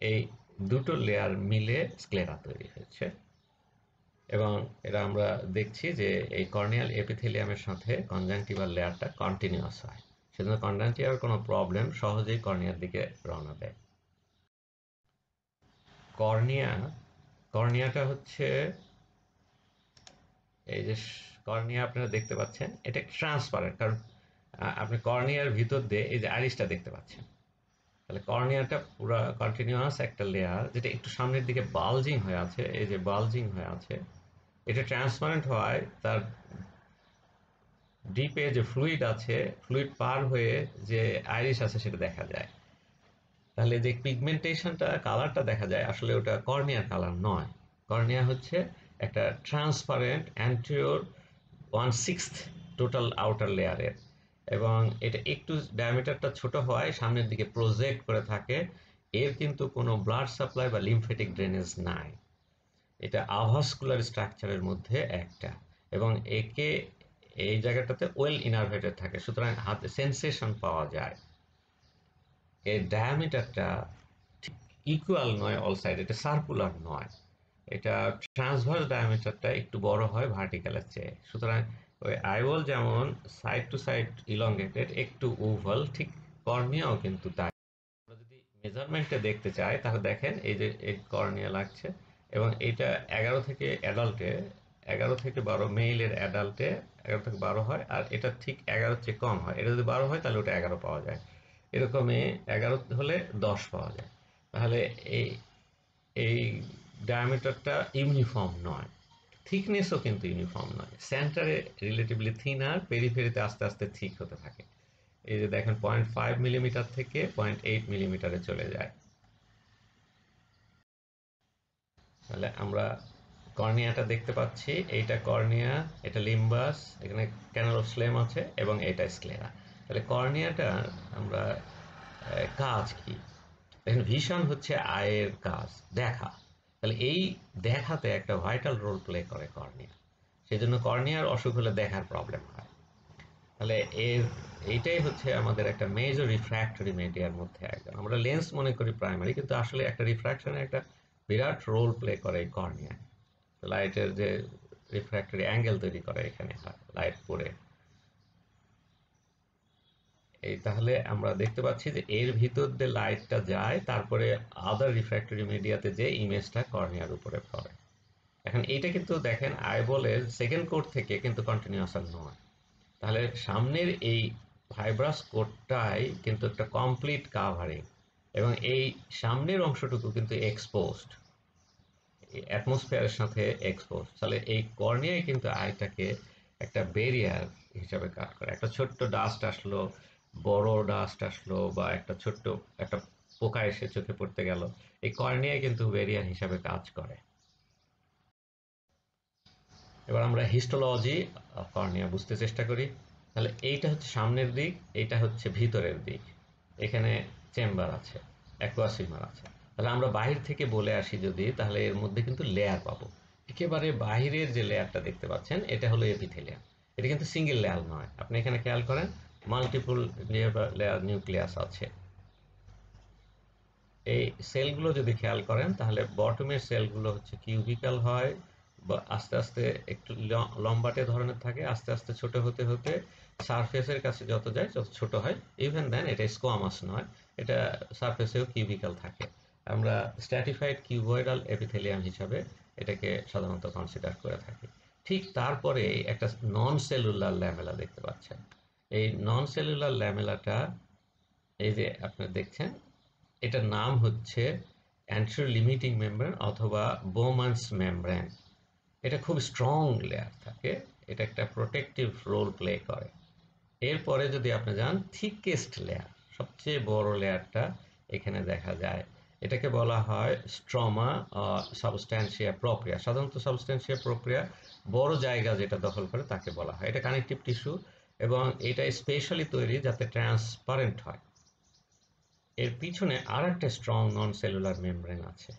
এই দুটো লেয়ার মিলে স্ক্লেরা তৈরি হয়েছে, এবং এটা আমরা দেখছি যে এই কর্নিয়াল এপিথেলিয়ামের সাথে কনজাংটিভাল লেয়ারটা কন্টিনিউয়াস হয়, সেজন্য কনজাংটিভার কোনো প্রবলেম সহজেই কর্নিয়ার দিকে রওনা দেয়। কর্নিয়া, কর্নিয়াটা হচ্ছে এই যে কর্নিয়া আপনারা দেখতে পাচ্ছেন, এটা ট্রান্সপারেন্ট, কারণ আপনি কর্নিয়ার ভিতর দিয়ে এই যে আইরিসটা দেখতে পাচ্ছেন। তাহলে কর্নিয়াটা পুরো কন্টিনিউয়াস একটা লেয়ার, যেটা একটু সামনের দিকে বালজিং হয়ে আছে, এই যে বালজিং হয়ে আছে। এটা ট্রান্সপারেন্ট হয়, তার ডিপে যে ফ্লুইড আছে, ফ্লুইড পার হয়ে যে আইরিস আছে সেটা দেখা যায়। তাহলে যে পিগমেন্টেশনটা, কালারটা দেখা যায়, আসলে ওটা কর্নিয়ার কালার নয়। কর্নিয়া হচ্ছে একটা ট্রান্সপারেন্ট অ্যান্টিওর 1/6 টোটাল আউটার লেয়ারের, এবং এটা একটু ডায়ামিটারটা ছোট হওয়ায় সামনের দিকে প্রজেক্ট করে থাকে। এর কিন্তু কোনো ব্লাড সাপ্লাই বা লিমফেটিক ড্রেনেজ নাই। এটা আভাসকুলার স্ট্রাকচারের মধ্যে একটা, এবং একে এই জায়গাটাতে ওয়েল ইনারভেটেড থাকে, সুতরাং হাতে সেন্সেশন পাওয়া যায়। এর ডায়ামিটারটা ঠিক ইকুয়াল নয় অল সাইড, এটা সার্কুলার নয়। এটা ট্রান্সভার্স ডায়ামিটারটা একটু বড় হয় ভার্টিক্যালের চেয়ে। সুতরাং ওই আইবল যেমন সাইড টু সাইড ইলংগেটেড, একটু ওভাল, ঠিক কর্নিয়াও কিন্তু তাই। আমরা যদি মেজারমেন্টে দেখতে চাই তাহলে দেখেন এই যে এই কর্নিয়া লাগছে, এবং এটা 11 থেকে অ্যাডাল্টে, 11 থেকে 12 মেইলের অ্যাডাল্টে 11 থেকে 12 হয়, আর এটা ঠিক 11 চেয়ে কম হয়। এটা যদি 12 হয় তাহলে ওটা 11 পাওয়া যায়, এরকমই 11 হলে 10 পাওয়া যায়। তাহলে এই এই ডায়ামিটারটা ইউনিফর্ম নয়, থিকনেসও কিন্তু ইউনিফর্ম নয়। সেন্টারে রিলেটিভলি থিনার, পেরিফেরিতে আস্তে আস্তে থিক হতে থাকে। এই যে দেখেন 0.5 মিলিমিটার থেকে 0.8 মিলিমিটারে চলে যায়। তাহলে আমরা কর্নিয়াটা দেখতে পাচ্ছি, এইটা কর্নিয়া, এটা লিম্বাস, এখানে ক্যানাল অফ স্লেম আছে, এবং এটা স্ক্লেরা। তাহলে কর্নিয়াটা আমরা কাজ কি? দেখেন ভিশন হচ্ছে আয়ের কাজ, দেখা। তাহলে এই দেখাতে একটা ভাইটাল রোল প্লে করে কর্নিয়া, সেই জন্য কর্নিয়ার অসুখ হলে দেখার প্রবলেম হয়। তাহলে এইটাই হচ্ছে আমাদের একটা মেজর রিফ্র্যাক্টরি মিডিয়ার মধ্যে একজন। আমরা লেন্স মনে করি প্রাইমারি, কিন্তু আসলে একটা রিফ্র্যাকশনে একটা বিরাট রোল প্লে করে এই কর্নিয়া। লাইটের যে রিফ্র্যাক্টরি অ্যাঙ্গেল তৈরি করে এখানে লাইট পড়ে। এই তাহলে আমরা দেখতে পাচ্ছি যে এর ভিতর দিয়ে লাইটটা যায়, তারপরে আদার রিফ্র্যাক্টরি মিডিয়াতে যে ইমেজটা কর্নিয়ার উপরে পড়ে। এখন এইটা কিন্তু দেখেন আইবলের সেকেন্ড কোট থেকে কিন্তু কন্টিনিউয়াস আর নয়। তাহলে সামনের এই ফাইব্রাস কোটটাই কিন্তু একটা কমপ্লিট কাভারিং, এবং এই সামনের অংশটুকু কিন্তু এক্সপোজড, অ্যাটমসফিয়ারের সাথে এক্সপোজ। তাহলে এই কর্নিয়ায় কিন্তু আইটাকে একটা ব্যারিয়ার হিসাবে কাজ করে। একটা ছোট্ট ডাস্ট আসলো, বড় ডাস্ট আসলো, বা একটা ছোট্ট একটা পোকা এসে চোখে পড়তে গেল, এই কর্নিয়ায় কিন্তু ব্যারিয়ার হিসাবে কাজ করে। এবার আমরা হিস্টোলজি অফ কর্নিয়া বুঝতে চেষ্টা করি। তাহলে এইটা হচ্ছে সামনের দিক, এইটা হচ্ছে ভিতরের দিক। এখানে চেম্বার আছে, অ্যাকুয়াসিমার আছে। তাহলে আমরা বাহির থেকে বলে আসি যদি, তাহলে এর মধ্যে কিন্তু লেয়ার পাবো। একেবারে বাহিরের যে লেয়ারটা দেখতে পাচ্ছেন, এটা হলো এপিথেলিয়াম। এটা কিন্তু সিঙ্গেল লেয়ার নয়, আপনি এখানে খেয়াল করেন মাল্টিপল লেয়ার নিউক্লিয়াস আছে। এই সেলগুলো যদি খেয়াল করেন, তাহলে বটমের সেলগুলো হচ্ছে কিউবিক্যাল হয়, বা আস্তে আস্তে একটু লম্বাটে ধরনের থাকে, আস্তে আস্তে ছোট হতে হতে সারফেসের কাছে যত যায় তত ছোট হয়। ইভেন দেন এটা স্কোয়ামাস নয়, এটা সারফেসেও কিউবিক্যাল থাকে। আমরা স্ট্র্যাটিফাইড কিউবয়েডাল এপিথেলিয়াম হিসাবে এটাকে সাধারণত কনসিডার করে থাকি। ঠিক তারপরে একটা নন সেলুলার ল্যামেলা দেখতে পাচ্ছেন। এই নন সেলুলার ল্যামেলাটা, এই যে আপনি দেখছেন, এটার নাম হচ্ছে অ্যান্টেরিয়র লিমিটিং মেমব্রেন অথবা বোমান্স মেমব্রেন। এটা খুব স্ট্রং লেয়ার থাকে, এটা একটা প্রোটেক্টিভ রোল প্লে করে। এরপরে যদি আপনি যান, থিকেস্ট লেয়ার, সবচেয়ে বড় লেয়ারটা এখানে দেখা যায়, এটাকে বলা হয় স্ট্রমা সাবস্ট্যান্সিয়া প্রপ্রিয়া। সাধারণত সাবস্ট্যান্সিয়া প্রপ্রিয়া বড় জায়গা যেটা দখল করে তাকে বলা হয়। এটা কানেকটিভ টিস্যু, এবং এটা স্পেশালি তৈরি যাতে ট্রান্সপারেন্ট হয়। এর পিছনে আর একটা স্ট্রং নন সেলুলার মেমব্রেন আছে,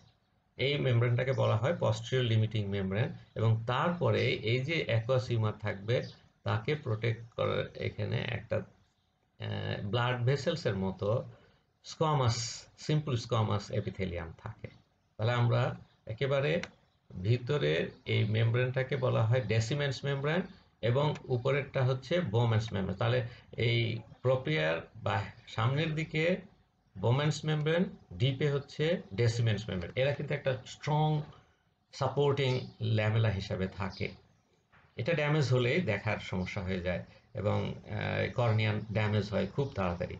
এই মেমব্রেনটাকে বলা হয় পস্টেরিয়র লিমিটিং মেমব্রেন। এবং তারপরে এই যে অ্যাকুয়াসিউমার থাকবে, তাকে প্রোটেক্ট করার এখানে একটা ব্লাড ভেসেলসের মতো স্কোয়ামাস, সিম্পল স্কোয়ামাস এপিথেলিয়াম থাকে। তাহলে আমরা একেবারে ভিতরের এই মেমব্রেনটাকে বলা হয় ডেসিমেন্স মেমব্রেন, এবং উপরেরটা হচ্ছে বোমেন্স মেমব্রেন। তাহলে এই প্রক্রিয়ার বা সামনের দিকে বোমেন্স মেমব্রেন, ডিপে হচ্ছে ডেসিমেন্স মেমব্রেন। এরা কিন্তু একটা স্ট্রং সাপোর্টিং ল্যামেলা হিসাবে থাকে। এটা ড্যামেজ হলেই দেখার সমস্যা হয়ে যায়, এবং কর্নিয়ান ড্যামেজ হয় খুব তাড়াতাড়ি।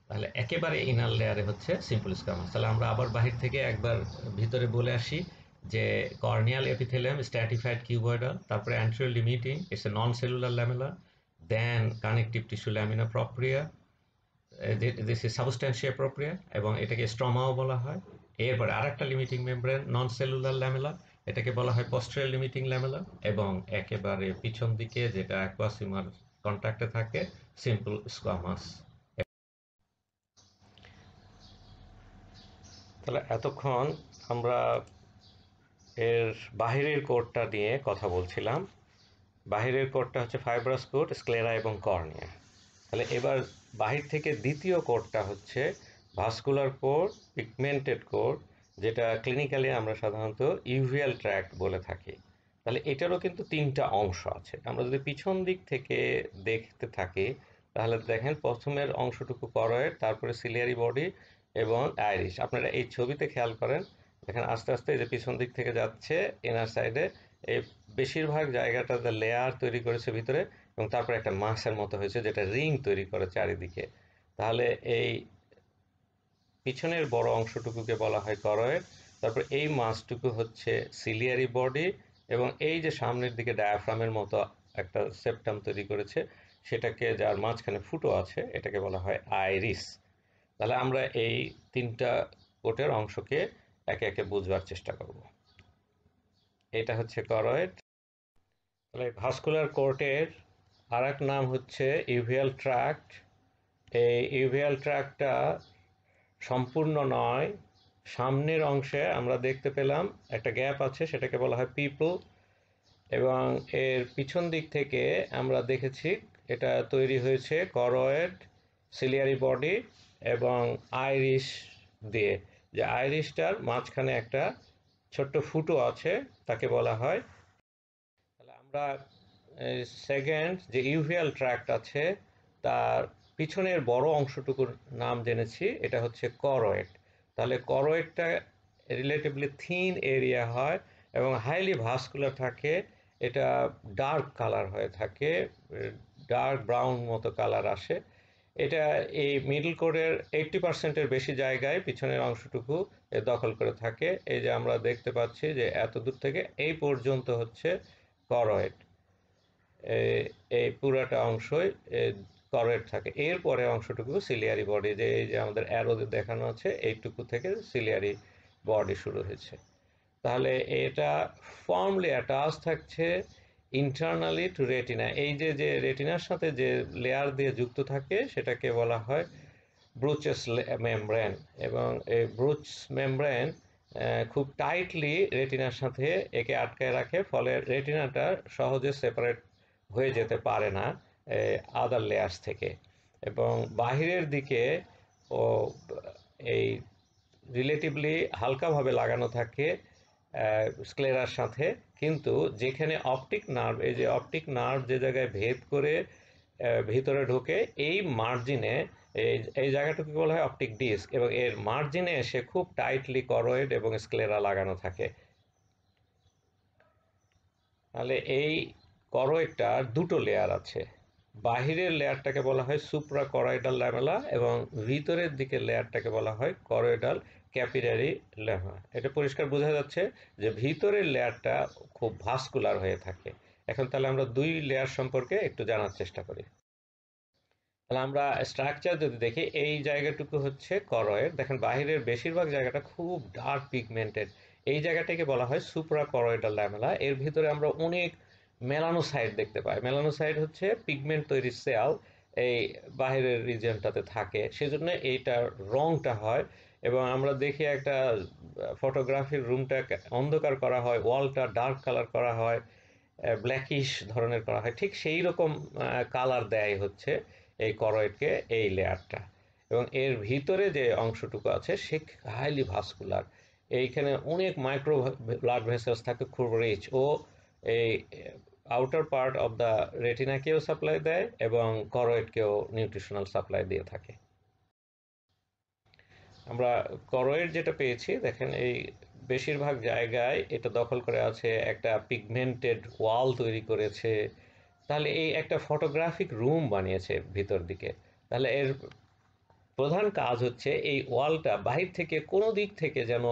তাহলে একেবারে ইনার লেয়ারে হচ্ছে সিম্পল স্কোয়ামাস। তাহলে আমরা আবার বাহির থেকে একবার ভিতরে বলে আসি যে কর্নিয়াল এপিথেলিয়াম স্ট্র্যাটিফাইড কিউবয়েডাল, তারপরে anterior limiting, it's a non cellular lamella, then connective tissue lamina propria, this is substantia propria, এবং এটাকে স্ট্রমাও বলা হয়। এরপরে আরেকটা limiting membrane non cellular lamella, এটাকে বলা হয় পস্টেরিয়র লিমিটিং ল্যামেলা, এবং একেবারে পিছন দিকে যেটা অ্যাকুয়াসিমার কন্ট্যাক্টে থাকে, সিম্পল স্কোয়ামাস। তাহলে এতক্ষণ আমরা এর বাহিরের কোটটা নিয়ে কথা বলছিলাম। বাহিরের কোটটা হচ্ছে ফাইব্রাস কোট, স্ক্লেরা এবং কর্নিয়া। তাহলে এবার বাহির থেকে দ্বিতীয় কোটটা হচ্ছে ভাস্কুলার কোট, পিগমেন্টেড কোট, যেটা ক্লিনিক্যালি আমরা সাধারণত ইউভিয়াল ট্র্যাক্ট বলে থাকি। তাহলে এটারও কিন্তু তিনটা অংশ আছে। আমরা যদি পিছন দিক থেকে দেখতে থাকি, তাহলে দেখেন প্রথমের অংশটুকু করয়েড, তারপরে সিলিয়ারি বডি এবং আইরিশ। আপনারা এই ছবিতে খেয়াল করেন, দেখেন আস্তে আস্তে এই যে পিছন দিক থেকে যাচ্ছে ইনার সাইডে, এই বেশিরভাগ জায়গাটাতে লেয়ার তৈরি করেছে ভিতরে, এবং তারপরে একটা মাছের মতো হয়েছে যেটা রিং তৈরি করে চারিদিকে। তাহলে এই পিছনের বড় অংশটুকুকে বলা হয় করয়েড, তারপর এই মাছটুকু হচ্ছে সিলিয়ারি বডি, এবং এই যে সামনের দিকে ডায়াফ্রামের মতো একটা সেপ্টাম তৈরি করেছে, সেটাকে, যার মাঝখানে ফুটো আছে, এটাকে বলা হয় আইরিস। তাহলে আমরা এই তিনটা কোটের অংশকে একে একে বুঝবার চেষ্টা করব। এটা হচ্ছে করয়েড। তাহলে ভাস্কুলার কোর্টের আর এক নাম হচ্ছে ইউভিয়াল ট্র্যাক্ট। এই ইউভিয়াল ট্র্যাক্টটা সম্পূর্ণ নয়, সামনের অংশে আমরা দেখতে পেলাম একটা গ্যাপ আছে, সেটাকে বলা হয় পিপল, এবং এর পিছন দিক থেকে আমরা দেখেছি এটা তৈরি হয়েছে করয়েড, সিলিয়ারি বডি এবং আইরিশ দিয়ে। যে আইরিশটার মাঝখানে একটা ছোট্ট ফুটো আছে, তাকে বলা হয়। তাহলে আমরা সেকেন্ড যে ইউভিয়াল ট্র্যাক্ট আছে, তার পিছনের বড় অংশটুকুর নাম জেনেছি, এটা হচ্ছে করয়েড। তাহলে করয়েডটা রিলেটিভলি থিন এরিয়া হয় এবং হাইলি ভাস্কুলার থাকে। এটা ডার্ক কালার হয়ে থাকে, ডার্ক ব্রাউন মতো কালার আসে। এটা এই মিডল কোরের 80%-এর বেশি জায়গায় পিছনের অংশটুকু দখল করে থাকে। এই যে আমরা দেখতে পাচ্ছি যে এত দূর থেকে এই পর্যন্ত হচ্ছে করয়েড, এই পুরাটা অংশই করয়েড থাকে। এরপরে অংশটুকু সিলিয়ারি বডি, যে এই যে আমাদের অ্যারোতে দেখানো আছে, এইটুকু থেকে সিলিয়ারি বডি শুরু হয়েছে। তাহলে এটা ফর্মলি অ্যাটাচ থাকছে ইন্টারনালি টু রেটিনা। এই যে যে রেটিনার সাথে যে লেয়ার দিয়ে যুক্ত থাকে সেটাকে বলা হয় ব্রুচাস মেমব্রেন। এবং এই ব্রুচ মেমব্রেন খুব টাইটলি রেটিনার সাথে একে আটকায় রাখে, ফলে রেটিনাটা সহজে সেপারেট হয়ে যেতে পারে না আদার লেয়ার্স থেকে। এবং বাহিরের দিকে ও এই রিলেটিভলি হালকাভাবে লাগানো থাকে স্ক্লেরার সাথে। কিন্তু যেখানে অপটিক নার্ভ, এই যে অপটিক নার্ভ যে জায়গায় ভেদ করে ভিতরে ঢোকে, এই মার্জিনে এই জায়গাটুকু বলা হয় অপটিক ডিস্ক, এবং এর মার্জিনে এসে খুব টাইটলি করয়েড এবং স্ক্লেরা লাগানো থাকে। তাহলে এই করয়েডটার দুটো লেয়ার আছে। বাহিরের লেয়ারটাকে বলা হয় সুপ্রা করয়েডাল ল্যামেলা এবং ভিতরের দিকের লেয়ারটাকে বলা হয় করয়েডাল ক্যাপিলারি ল্যামেলা। এটা পরিষ্কার বোঝা যাচ্ছে যে ভিতরের লেয়ারটা খুব ভাস্কুলার হয়ে থাকে। এখন তাহলে আমরা দুই লেয়ার সম্পর্কে একটু জানার চেষ্টা করি। তাহলে আমরা স্ট্রাকচার যদি দেখি, এই জায়গাটুকু হচ্ছে করয়েড। দেখেন বাহিরের বেশিরভাগ জায়গাটা খুব ডার্ক পিগমেন্টেড। এই জায়গাটাকে বলা হয় সুপ্রা করয়েডাল ল্যামেলা। এর ভিতরে আমরা অনেক মেলানোসাইট দেখতে পাই। মেলানোসাইট হচ্ছে পিগমেন্ট তৈরির সেল, এই বাহিরের রিজিয়নটাতে থাকে, সেজন্য এইটার রংটা হয়। এবং আমরা দেখি একটা ফটোগ্রাফির রুমটা অন্ধকার করা হয়, ওয়ালটা ডার্ক কালার করা হয়, ব্ল্যাকিশ ধরনের করা হয়, ঠিক সেই রকম কালার দেয় হচ্ছে এই করয়েডকে এই লেয়ারটা। এবং এর ভিতরে যে অংশটুকু আছে সে হাইলি ভাস্কুলার। এইখানে অনেক মাইক্রো ব্লাড ভেসেলস থাকে, খুব রিচ। ও এই আউটার পার্ট অফ দ্য রেটিনাকেও সাপ্লাই দেয় এবং করয়েডকেও নিউট্রিশনাল সাপ্লাই দিয়ে থাকে। আমরা করয়েড যেটা পেয়েছি, দেখেন এই বেশিরভাগ জায়গায় এটা দখল করে আছে, একটা পিগমেন্টেড ওয়াল তৈরি করেছে। তাহলে এই একটা ফটোগ্রাফিক রুম বানিয়েছে ভিতর দিকে। তাহলে এর প্রধান কাজ হচ্ছে এই ওয়ালটা বাহির থেকে কোনো দিক থেকে যেন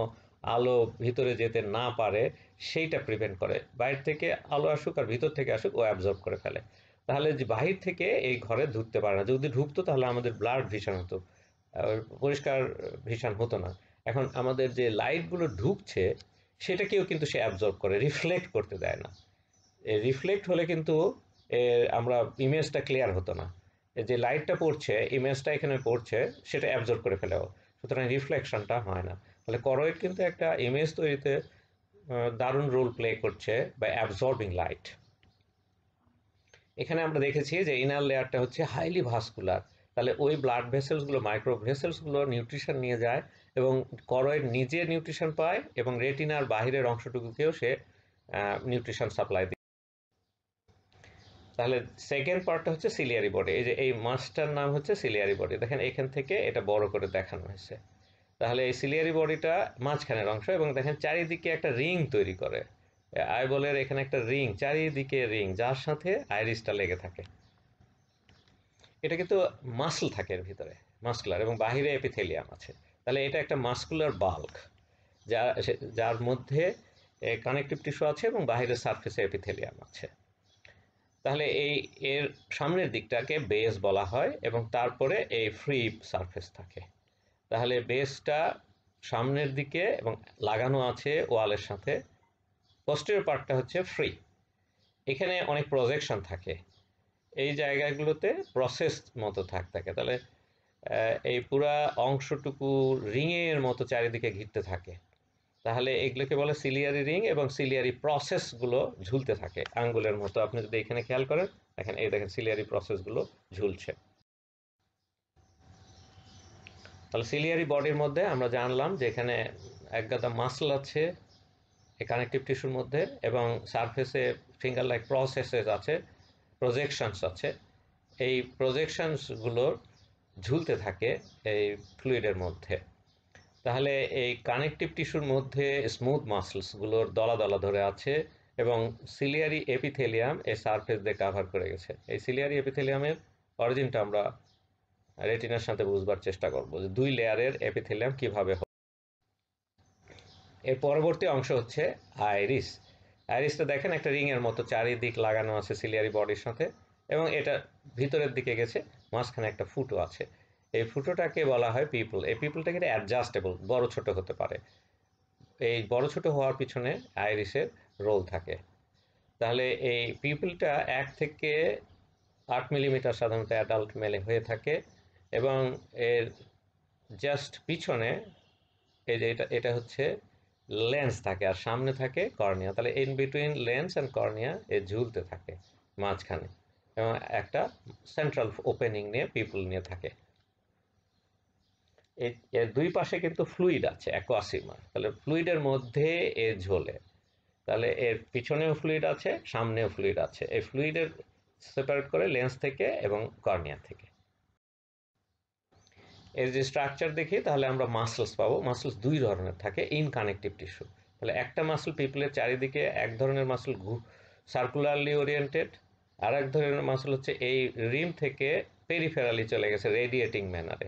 আলো ভিতরে যেতে না পারে সেইটা প্রিভেন্ট করে। বাইরে থেকে আলো আসুক আর ভিতর থেকে আসুক, ও অ্যাবজর্ব করে ফেলে। তাহলে যে বাহির থেকে এই ঘরে ঢুকতে পারে না। যদি ঢুকতো তাহলে আমাদের ব্লাড ভিশন হতো, পরিষ্কার ভিশন হতো না। এখন আমাদের যে লাইটগুলো ঢুকছে সেটাকেও কিন্তু সে অ্যাবজর্ব করে, রিফ্লেক্ট করতে দেয় না। রিফ্লেক্ট হলে কিন্তু আমরা ইমেজটা ক্লিয়ার হতো না। যে লাইটটা পড়ছে, ইমেজটা এখানে পড়ছে, সেটা অ্যাবজর্ব করে ফেলেও, সুতরাং রিফ্লেকশনটা হয় না। তাহলে করয়েড কিন্তু একটা ইমেজ তৈরিতে দারুণ রোল প্লে করছে বাই অ্যাবজর্বিং লাইট। এখানে আমরা দেখেছি যে ইনার লেয়ারটা হচ্ছে হাইলি ভাস্কুলার। তাহলে ওই ব্লাড ভেসেলসগুলো, মাইক্রো ভেসেলসগুলো নিউট্রিশন নিয়ে যায় এবং করয়েড নিজে নিউট্রিশন পায় এবং রেটিনার বাহিরের অংশটুকুকেও সে নিউট্রিশন সাপ্লাই দেয়। তাহলে সেকেন্ড পার্টটা হচ্ছে সিলিয়ারি বডি। এই যে এই মাছটার নাম হচ্ছে সিলিয়ারি বডি। দেখেন এখান থেকে এটা বড় করে দেখানো হয়েছে। তাহলে এই সিলিয়ারি বডিটা মাঝখানের অংশ, এবং দেখেন চারিদিকে একটা রিং তৈরি করে। আইবলের এখানে একটা রিং, চারিদিকে রিং, যার সাথে আইরিসটা লেগে থাকে। এটা কিন্তু মাসল থাকে এর ভিতরে, মাস্কুলার, এবং বাহিরে এপিথেলিয়াম আছে। তাহলে এটা একটা মাস্কুলার বাল্ক, যার মধ্যে কানেকটিভ টিস্যু আছে এবং বাহিরের সারফেসে এপিথেলিয়াম আছে। তাহলে এর সামনের দিকটাকে বেস বলা হয় এবং তারপরে এই ফ্রি সারফেস থাকে। তাহলে বেসটা সামনের দিকে এবং লাগানো আছে ওয়ালের সাথে। পোস্টেরিয়র পার্টটা হচ্ছে ফ্রি। এখানে অনেক প্রজেকশন থাকে, এই জায়গাগুলোতে প্রসেস মতো থাকে। তাহলে এই পুরা অংশটুকু রিংয়ের মতো চারিদিকে ঘিরতে থাকে। তাহলে এগুলোকে বলে সিলিয়ারি রিং, এবং সিলিয়ারি প্রসেসগুলো ঝুলতে থাকে আঙ্গুলের মতো। আপনি যদি এখানে খেয়াল করেন, দেখেন এই দেখেন সিলিয়ারি প্রসেসগুলো ঝুলছে। তাহলে সিলিয়ারি বডির মধ্যে আমরা জানলাম যে এখানে একগাদা মাসল আছে এই কানেকটিভ টিস্যুর মধ্যে, এবং সারফেসে ফিঙ্গার লাইক প্রসেসেস আছে, প্রজেকশনস আছে। এই প্রজেকশনসগুলোর ঝুলতে থাকে এই ফ্লুইডের মধ্যে। তাহলে এই কানেকটিভ টিস্যুর মধ্যে স্মুথ মাসলসগুলোর দলা দলা ধরে আছে এবং সিলিয়ারি এপিথেলিয়াম এই সারফেস দিয়ে কাভার করে গেছে। এই সিলিয়ারি এপিথেলিয়ামের অরিজিনটা আমরা রেটিনার সাথে বুঝবার চেষ্টা করব যে দুই লেয়ারের এপিথেলিয়াম কিভাবে হয়। এর পরবর্তী অংশ হচ্ছে আইরিস। আইরিসটা দেখেন একটা রিং এর মতো চারিদিক লাগানো আছে সিলিয়ারি বডির সাথে এবং এটা ভিতরের দিকে গেছে, মাঝখানে একটা ফুটো আছে। এই ফুটোটাকে বলা হয় পিপল। এই পিপলটা কিন্তু অ্যাডজাস্টেবল, বড় ছোট হতে পারে। এই বড় ছোট হওয়ার পিছনে আইরিসের রোল থাকে। তাহলে এই পিপলটা 1 থেকে 8 মিলিমিটার সাধারণত অ্যাডাল্ট মেলে হয়ে থাকে এবং এর জাস্ট পিছনে এই যে এটা এটা হচ্ছে লেন্স থাকে আর সামনে থাকে কর্নিয়া। তাহলে in between lens and cornea এ ঝুলতে থাকে মাঝখানে এবং একটা সেন্ট্রাল ওপেনিং নিয়ে পিপল নিয়ে থাকে। এর দুই পাশে কিন্তু ফ্লুইড আছে অ্যাকোয়াসিমা, তাহলে ফ্লুইডের মধ্যে এ ঝোলে। তাহলে এর পিছনেও ফ্লুইড আছে, সামনেও ফ্লুইড আছে। এই ফ্লুইডের সেপারেট করে লেন্স থেকে এবং কর্নিয়া থেকে। এর যে স্ট্রাকচার দেখি তাহলে আমরা মাসলস পাবো। মাসলস দুই ধরনের থাকে ইন কানেকটিভ টিস্যু। তাহলে একটা মাসল পিপলের চারিদিকে এক ধরনের মাসল সার্কুলারলি ওরিয়েন্টেড, আর এক ধরনের মাসল হচ্ছে এই রিম থেকে পেরিফেরালি চলে গেছে রেডিয়েটিং ম্যানারে।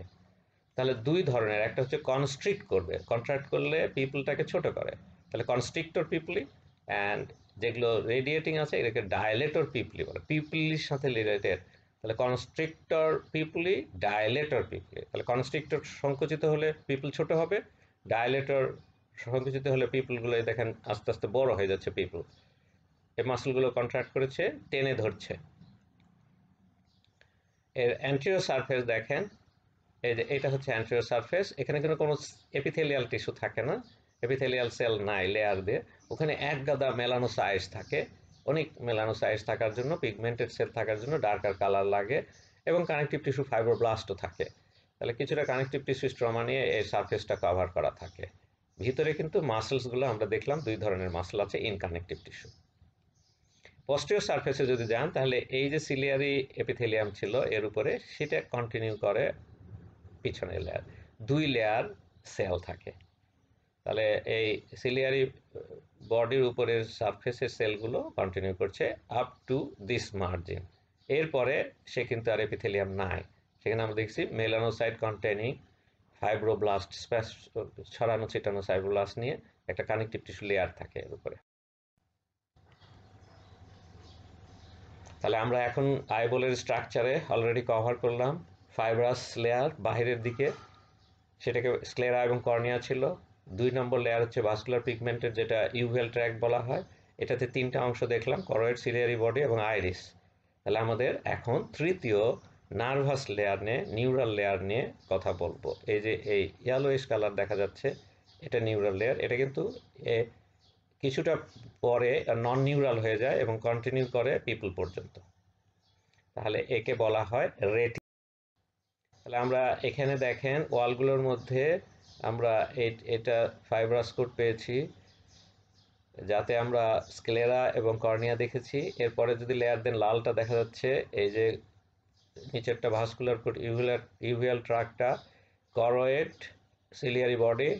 তাহলে দুই ধরনের, একটা হচ্ছে কনস্ট্রিক্ট করবে, কন্ট্রাক্ট করলে পিপলটাকে ছোট করে, তাহলে কনস্ট্রিক্টর পিপলি, অ্যান্ড যেগুলো রেডিয়েটিং আছে এটাকে ডায়ালেটর পিপলি বলে, পিপলির সাথে রিলেটেড। তাহলে কনস্ট্রিক্টর পিপলি, ডায়ালেটর পিপলি। তাহলে কনস্ট্রিক্টর সংকুচিত হলে পিপল ছোট হবে, ডায়ালেটর সংকুচিত হলে পিপলগুলো দেখেন আস্তে আস্তে বড় হয়ে যাচ্ছে পিপল। এই মাসলগুলো কন্ট্রাক্ট করেছে, টেনে ধরছে। এর অ্যান্টেরিয়র সারফেস দেখেন, এই যে এটা হচ্ছে অ্যান্টেরিয়র সারফেস। এখানে কিন্তু কোনো এপিথেলিয়াল টিস্যু থাকে না, এপিথেলিয়াল সেল নাই লেয়ার দিয়ে। ওখানে এক গাদা মেলানোসাইটস থাকে, অনেক মেলানোসাইটস থাকার জন্য, পিগমেন্টেড সেল থাকার জন্য ডার্কার কালার লাগে এবং কানেকটিভ টিস্যু ফাইব্রোব্লাস্টও থাকে। তাহলে কিছুটা কানেকটিভ টিস্যু স্ট্রমা নিয়ে এই সারফেসটা কভার করা থাকে। ভিতরে কিন্তু মাসেলসগুলো আমরা দেখলাম দুই ধরনের মাসল আছে ইন কানেকটিভ টিস্যু। পোস্টেরিয়র সারফেসে যদি যান তাহলে এই যে সিলিয়ারি এপিথেলিয়াম ছিল এর উপরে, সেটা কন্টিনিউ করে পিছনে লেয়ার, দুই লেয়ার সেল থাকে। তাহলে এই সিলিয়ারি বডির উপরের সারফেসের সেলগুলো কন্টিনিউ করছে আপ টু দিস মার্জিন। এরপরে সে কিন্তু আর এপিথেলিয়াম নাই, সেখানে আমরা দেখছি মেলানোসাইট কন্টেনিং ফাইব্রোব্লাস্ট, ছড়ানো ছিটানো ফাইব্রোব্লাস্ট নিয়ে একটা কানেকটিভ টিস্যু লেয়ার থাকে এর উপরে। তাহলে আমরা এখন আইবলের স্ট্রাকচারে অলরেডি কভার করলাম। ফাইব্রাস লেয়ার বাহিরের দিকে, সেটাকে স্ক্লেরা এবং কর্নিয়া ছিল। 2 নম্বর লেয়ার হচ্ছে ভাস্কুলার পিগমেন্টের, যেটা ইউভেল ট্র্যাক বলা হয়। এটাতে 3টা অংশ দেখলাম, করয়েড, সিলিয়ারি বডি এবং আইরিস। তাহলে আমাদের এখন তৃতীয় নার্ভাস লেয়ার নিয়ে, নিউরাল লেয়ার নিয়ে কথা বলবো। এই যে এই ইয়েলোইশ কালার দেখা যাচ্ছে, এটা নিউরাল লেয়ার। এটা কিন্তু কিছুটা পরে নন নিউরাল হয়ে যায় এবং কন্টিনিউ করে পিপল পর্যন্ত। তাহলে একে বলা হয় রেটিনা। তাহলে আমরা এখানে দেখেন ওয়ালগুলোর মধ্যে আমরা এটা ফাইব্রাস কোট পেয়েছি, যাতে আমরা স্ক্লেরা এবং কর্নিয়া দেখেছি। এরপরে যদি লেয়ার দেন, লালটা দেখা যাচ্ছে এই যে নিচেরটা ভাস্কুলার কোট, ইউভিয়াল ট্রাকটা, করয়েড, সিলিয়ারি বডি,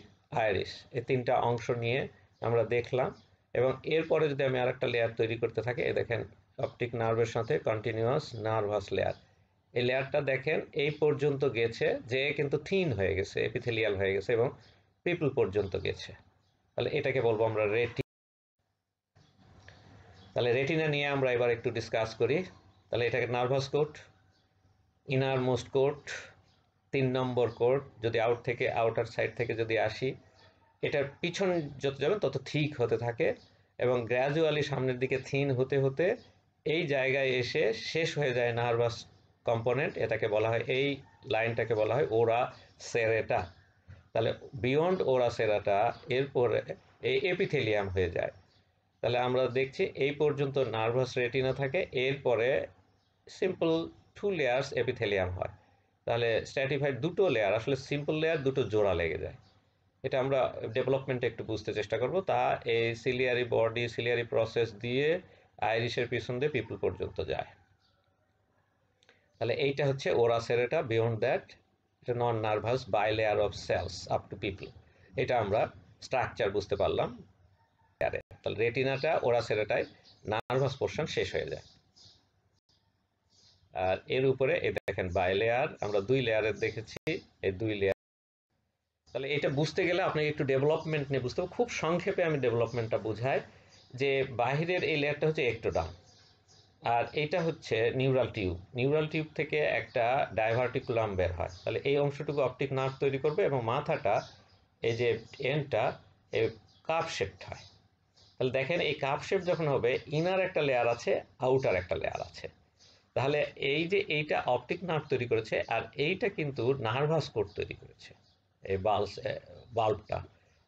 আইরিস, এই 3টা অংশ নিয়ে আমরা দেখলাম। এবং এরপরে যদি আমি আরেকটা লেয়ার তৈরি করতে থাকি, এই দেখেন অপটিক নার্ভের সাথে কন্টিনিউয়াস নার্ভাস লেয়ার। এই লেয়ারটা দেখেন এই পর্যন্ত গেছে, যে কিন্তু থিন হয়ে গেছে, এপিথেলিয়াল হয়ে গেছে এবং পিপল পর্যন্ত গেছে। তাহলে এটাকে বলবো আমরা রেটিনা। তাহলে রেটিনা নিয়ে আমরা এবার একটু ডিসকাস করি। তাহলে এটাকে nervous coat, innermost coat, 3 নম্বর কোট। যদি আউটার সাইড থেকে যদি আসি, এটার পিছন যত যাবেন তত থিক হতে থাকে এবং গ্র্যাজুয়ালি সামনের দিকে থিন হতে হতে এই জায়গায় এসে শেষ হয়ে যায় নার্ভাস কম্পোনেন্ট। এটাকে বলা হয়, এই লাইনটাকে বলা হয় ওরা সেরেটা। তাহলে বিয়ন্ড ওরা সেরাটা এরপরে এই এপিথেলিয়াম হয়ে যায়। তাহলে আমরা দেখছি এই পর্যন্ত নার্ভাস রেটিনা থাকে, এরপরে সিম্পল 2 লেয়ার্স এপিথেলিয়াম হয়। তাহলে স্ট্র্যাটিফাইড 2টো লেয়ার, আসলে সিম্পল লেয়ার দুটো জোড়া লেগে যায়। এটা আমরা ডেভেলপমেন্টে একটু বুঝতে চেষ্টা করব। তা এই সিলিয়ারি বডি, সিলিয়ারি প্রসেস দিয়ে আইরিশের পিছন দিয়ে পিপল পর্যন্ত যায়। তাহলে এইটা হচ্ছে ওরা সেরেটা, বিয়ন্ড দ্যাট এটা non nervous by layer of cells up to pupil. এটা আমরা স্ট্রাকচার বুঝতে পারলাম। তাহলে রেটিনাটা ওরা সেটাটাই নার্ভাস পোর্শন শেষ হয়ে যায়। আর এর উপরে এই দেখেন বাই লেয়ার আমরা 2 লেয়ারের দেখেছি, এই 2 লেয়ার। তাহলে এটা বুঝতে গেলে আপনি একটু ডেভেলপমেন্ট নিয়ে বুঝতে হবে। খুব সংক্ষেপে আমি ডেভেলপমেন্টটা বুঝাই যে বাহিরের এই লেয়ারটা হচ্ছে একটোডার্ম, আর এটা হচ্ছে নিউরাল টিউব। নিউরাল টিউব থেকে একটা ডাইভার্টিকুলাম বের হয়, তাহলে এই অংশটুকু অপটিক নার্ভ তৈরি করবে এবং মাথাটা এই যে এন্ডটা এই কাপ শেপড হয়। তাহলে দেখেন এই কাপ শেপ যখন হবে, ইনার একটা লেয়ার আছে, আউটার একটা লেয়ার আছে। তাহলে এই যে এইটা অপটিক নার্ভ তৈরি করেছে, আর এইটা কিন্তু নার্ভাস কোড তৈরি করেছে, এই বাল্বটা।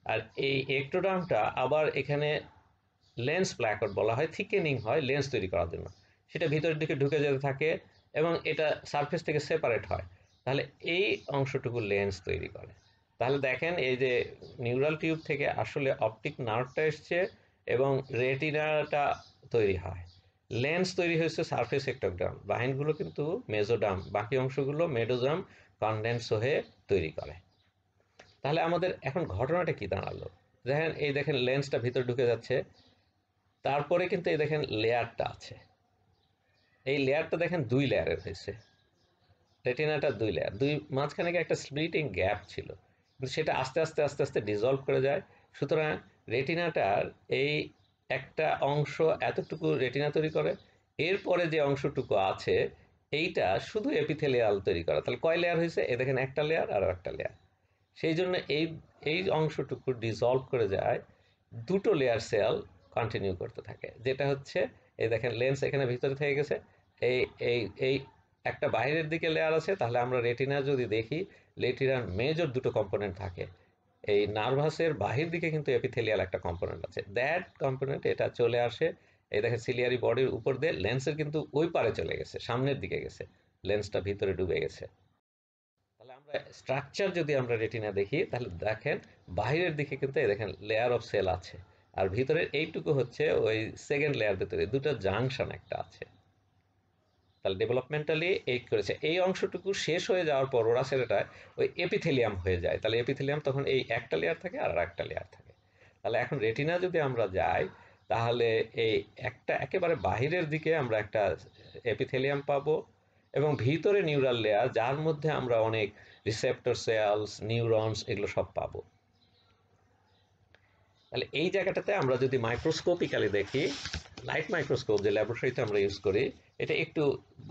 আর এই একটোডার্মটা আবার এখানে লেন্স প্ল্যাকড বলা হয়, থিকেনিং হয় লেন্স তৈরি করার জন্য। সেটা ভিতরের দিকে ঢুকে যেতে থাকে এবং এটা সারফেস থেকে সেপারেট হয়। তাহলে এই অংশটুকু লেন্স তৈরি করে। তাহলে দেখেন এই যে নিউরাল টিউব থেকে আসলে অপটিক নার্ভটা এসছে এবং রেটিনাটা তৈরি হয়। লেন্স তৈরি হয়েছে সারফেস একটোডার্ম, বাহিনগুলো কিন্তু মেজোডার্ম, বাকি অংশগুলো মেডোডার্ম কনডেন্স হয়ে তৈরি করে। তাহলে আমাদের এখন ঘটনাটা কি দাঁড়ালো? দেখেন এই দেখেন লেন্সটা ভিতরে ঢুকে যাচ্ছে, তারপরে কিন্তু এই দেখেন লেয়ারটা আছে। এই লেয়ারটা দেখেন 2 লেয়ারের হয়েছে, রেটিনাটা 2 লেয়ার, মাঝখানে একটা স্প্লিটিং গ্যাপ ছিল, কিন্তু সেটা আস্তে আস্তে আস্তে আস্তে ডিজলভ করে যায়। সুতরাং রেটিনাটার এই একটা অংশ এতটুকু রেটিনা তৈরি করে, এরপরে যে অংশটুকু আছে এইটা শুধু এপিথেলিয়াল তৈরি করা। তাহলে কয় লেয়ার হয়েছে? এ দেখেন একটা লেয়ার আর একটা লেয়ার। সেই জন্য এই এই অংশটুকু ডিজলভ করে যায়, দুটো লেয়ার সেল কন্টিনিউ করতে থাকে, যেটা হচ্ছে এই দেখেন লেন্স এখানে ভিতরে থেকে গেছে। এই এই এই একটা বাইরের দিকে লেয়ার আছে। তাহলে আমরা রেটিনা যদি দেখি, রেটিনার মেজর দুটো কম্পোনেন্ট থাকে। এই নার্ভাসের বাহির দিকে কিন্তু এপিথেলিয়াল একটা কম্পোনেন্ট আছে, দ্যাট কম্পোনেন্ট এটা চলে আসে এই দেখেন সিলিয়ারি বডির উপর দিয়ে, লেন্সের কিন্তু ওই পারে চলে গেছে, সামনের দিকে গেছে, লেন্সটা ভিতরে ডুবে গেছে। তাহলে আমরা স্ট্রাকচার যদি আমরা রেটিনা দেখি, তাহলে দেখেন বাইরের দিকে কিন্তু এই দেখেন লেয়ার অফ সেল আছে, আর ভিতরের এইটুকু হচ্ছে ওই সেকেন্ড লেয়ার, ভিতরে দুটো জাংশন একটা আছে। তাহলে ডেভেলপমেন্টালি এই করেছে। এই অংশটুকু শেষ হয়ে যাওয়ার পর ওরা সেটা ওই এপিথেলিয়াম হয়ে যায়। তাহলে এপিথেলিয়াম তখন এই একটা লেয়ার থাকে আর একটা লেয়ার থাকে। তাহলে এখন রেটিনা যদি আমরা যাই, তাহলে এই একটা একেবারে বাহিরের দিকে আমরা একটা এপিথেলিয়াম পাবো এবং ভিতরে নিউরাল লেয়ার, যার মধ্যে আমরা অনেক রিসেপ্টর সেলস, নিউরনস এগুলো সব পাবো। তাহলে এই জায়গাটাতে আমরা যদি মাইক্রোস্কোপিক্যালি দেখি, লাইট মাইক্রোস্কোপ যে ল্যাবরেটরিতে আমরা ইউজ করি, এটা একটু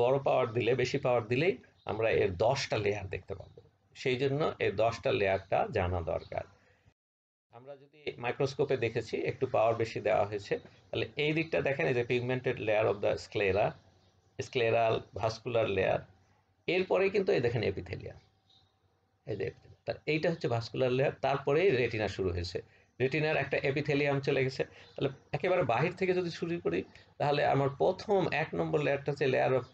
বড় পাওয়ার দিলে, বেশি পাওয়ার দিলেই আমরা এর 10টা লেয়ার দেখতে পাবো। সেই জন্য এই 10টা লেয়ারটা জানা দরকার। আমরা যদি মাইক্রোস্কোপে দেখেছি একটু পাওয়ার বেশি দেওয়া হয়েছে, তাহলে এই দিকটা দেখেন এই যে pigmented layer of the sclera, scleral vascular layer, এরপরে কিন্তু এই দেখেন এপিথেলিয়াম, এই যে এইটা হচ্ছে ভাস্কুলার লেয়ার, তারপরেই রেটিনা শুরু হয়েছে। রেটিনার একটা এপিথেলিয়াম চলে গেছে। তাহলে একেবারে বাহির থেকে যদি শুরু করি, তাহলে আমার প্রথম 1 নম্বর লেয়ারটা হচ্ছে লেয়ার অফ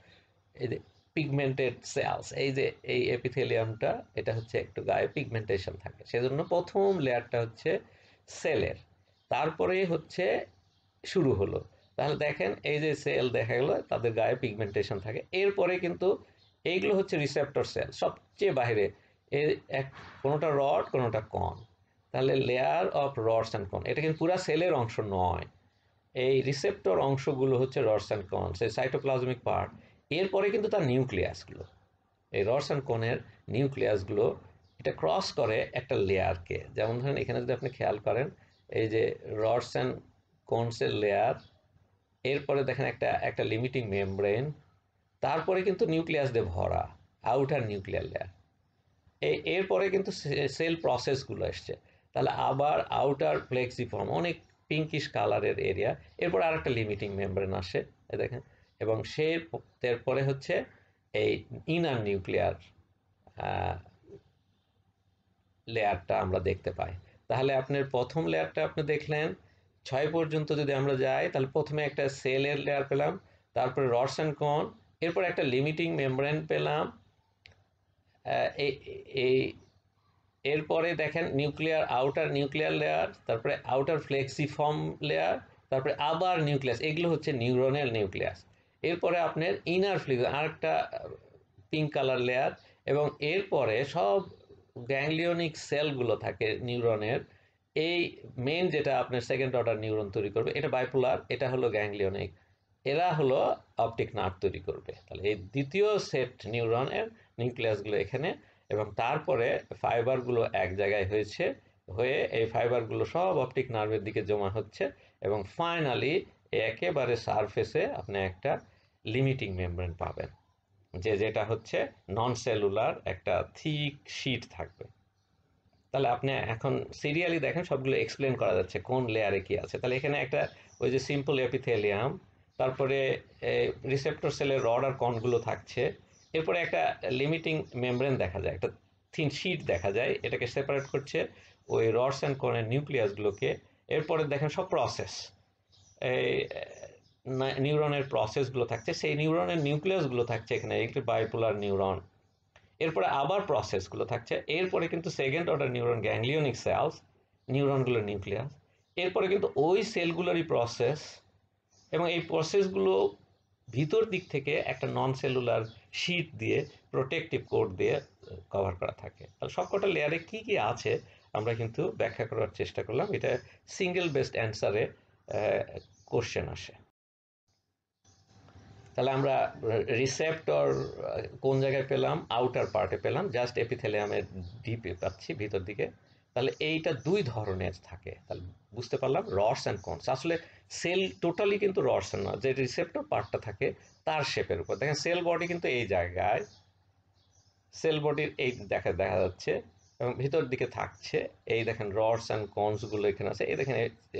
এই যে পিগমেন্টেড সেলস। এই যে এই এপিথেলিয়ামটা, এটা হচ্ছে একটু গায়ে পিগমেন্টেশন থাকে, সেজন্য প্রথম লেয়ারটা হচ্ছে সেলের, তারপরে হচ্ছে শুরু হলো। তাহলে দেখেন এই যে সেল দেখা গেল, তাদের গায়ে পিগমেন্টেশন থাকে। এরপরে কিন্তু এইগুলো হচ্ছে রিসেপ্টর সেল, সবচেয়ে বাইরে। এর এক কোনোটা রড, কোনোটা কন। তাহলে লেয়ার অফ রডস অ্যান্ড কন, এটা কিন্তু পুরা সেলের অংশ নয়। এই রিসেপ্টর অংশগুলো হচ্ছে রডস অ্যান্ড কনস, এই সাইটোপ্লাজমিক পার্ট। এরপরে কিন্তু তার নিউক্লিয়াসগুলো, এই রডস অ্যান্ড কোনের নিউক্লিয়াসগুলো এটা ক্রস করে একটা লেয়ারকে। যেমন ধরেন এখানে যদি আপনি খেয়াল করেন, এই যে রডস অ্যান্ড কোনসের লেয়ার, এরপরে দেখেন একটা একটা লিমিটিং মেমব্রেন, তারপরে কিন্তু নিউক্লিয়াস দিয়ে ভরা আউটার নিউক্লিয়ার লেয়ার। এরপরে কিন্তু সেল প্রসেসগুলো এসছে। তাহলে আবার আউটার ফ্লেক্সিফর্ম, অনেক পিঙ্কিশ কালারের এরিয়া, এরপর আর একটা লিমিটিং মেমব্রেন আসে, দেখেন। এবং এরপরে হচ্ছে এই ইনার নিউক্লিয়ার লেয়ারটা আমরা দেখতে পাই। তাহলে আপনার প্রথম লেয়ারটা আপনি দেখলেন, 6 পর্যন্ত যদি আমরা যাই, তাহলে প্রথমে একটা সেলের লেয়ার পেলাম, তারপরে রডস অ্যান্ড কোন, এরপর একটা লিমিটিং মেমব্রেন পেলাম। এই এই এরপরে দেখেন নিউক্লিয়ার, আউটার নিউক্লিয়ার লেয়ার, তারপরে আউটার ফ্লেক্সিফর্ম লেয়ার, তারপরে আবার নিউক্লিয়াস, এগুলো হচ্ছে নিউরনের নিউক্লিয়াস। এরপরে আপনার ইনার ফ্লেক্স, আরেকটা পিঙ্ক কালার লেয়ার, এবং এরপরে সব গ্যাংলিয়নিক সেলগুলো থাকে নিউরনের, এই মেইন যেটা আপনার সেকেন্ড অর্ডার নিউরন তৈরি করবে, এটা বাইপোলার, এটা হলো গ্যাংলিয়নিক, এরা হলো অপটিক নার্ভ তৈরি করবে। তাহলে এই দ্বিতীয় সেট নিউরনের নিউক্লিয়াসগুলো এখানে, এবং তারপরে ফাইবারগুলো এক জায়গায় হয়েছে, হয়ে এই ফাইবারগুলো সব অপটিক নার্ভের দিকে জমা হচ্ছে, এবং ফাইনালি একেবারে সারফেসে আপনি একটা লিমিটিং মেমব্রেন পাবেন, যেটা হচ্ছে নন সেলুলার একটা থিক শিট থাকবে। তাহলে আপনি এখন সিরিয়ালি দেখেন সবগুলো এক্সপ্লেন করা যাচ্ছে কোন লেয়ারে কি আছে। তাহলে এখানে একটা ওই যে সিম্পল এপিথেলিয়াম, তারপরে রিসেপ্টর সেলের রড আর কনগুলো থাকছে, এরপরে একটা লিমিটিং মেমব্রেন দেখা যায়, একটা থিন শিট দেখা যায়, এটাকে সেপারেট করছে ওই রডস অ্যান্ড কনের নিউক্লিয়াসগুলোকে। এরপরে দেখেন সব প্রসেস, এই নিউরনের প্রসেসগুলো থাকছে, সেই নিউরনের নিউক্লিয়াসগুলো থাকছে এখানে, একটি বাইপোলার নিউরন। এরপরে আবার প্রসেসগুলো থাকছে, এরপরে কিন্তু second order neuron ganglionic cells, নিউরনগুলোর নিউক্লিয়াস, এরপরে কিন্তু ওই সেলগুলোরই প্রসেস, এবং এই প্রসেসগুলো ভিতর দিক থেকে একটা নন সেলুলার শিট দিয়ে, প্রোটেক্টিভ কোট দিয়ে কভার করা থাকে। তাহলে সবকটা লেয়ারে কি কি আছে আমরা কিন্তু ব্যাখ্যা করার চেষ্টা করলাম, এটা সিঙ্গেল বেসড অ্যান্সারে কোশ্চেন আসে। তাহলে আমরা রিসেপ্টর কোন জায়গায় পেলাম, আউটার পার্টে পেলাম, জাস্ট এপিথেলিয়ামের ডিপে পাচ্ছি ভিতর দিকে। তাহলে এইটা দুই ধরনের থাকে, তাহলে বুঝতে পারলাম রডস অ্যান্ড কোনস। আসলে সেল টোটালি কিন্তু রডস না, যে রিসেপ্টর পার্টটা থাকে তার শেপের উপর। দেখেন সেল বডি কিন্তু এই জায়গায়, সেল বডির এই দেখা যাচ্ছে, এবং ভিতর দিকে থাকছে এই দেখেন রডস অ্যান্ড কোনসগুলো এখানে আছে, এই দেখেন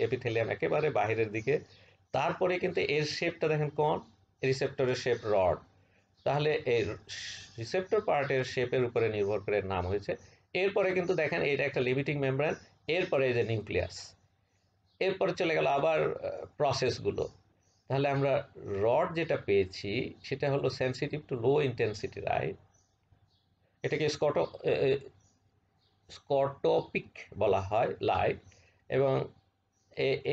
এপিথেলিয়াম একেবারে বাইরের দিকে, তারপরে কিন্তু এর শেপটা দেখেন কোন, রিসেপ্টরের শেপ রড। তাহলে এই রিসেপ্টর পার্টের শেপের উপরে নির্ভর করে নাম হয়েছে। এরপরে কিন্তু দেখেন এটা একটা লিমিটিং মেমব্রেন, এরপরে এই যে নিউক্লিয়াস, এরপরে চলে গেল আবার প্রসেসগুলো। তাহলে আমরা রড যেটা পেয়েছি সেটা হলো sensitive to low intensity light, এটাকে স্কটোপিক বলা হয় লাইট, এবং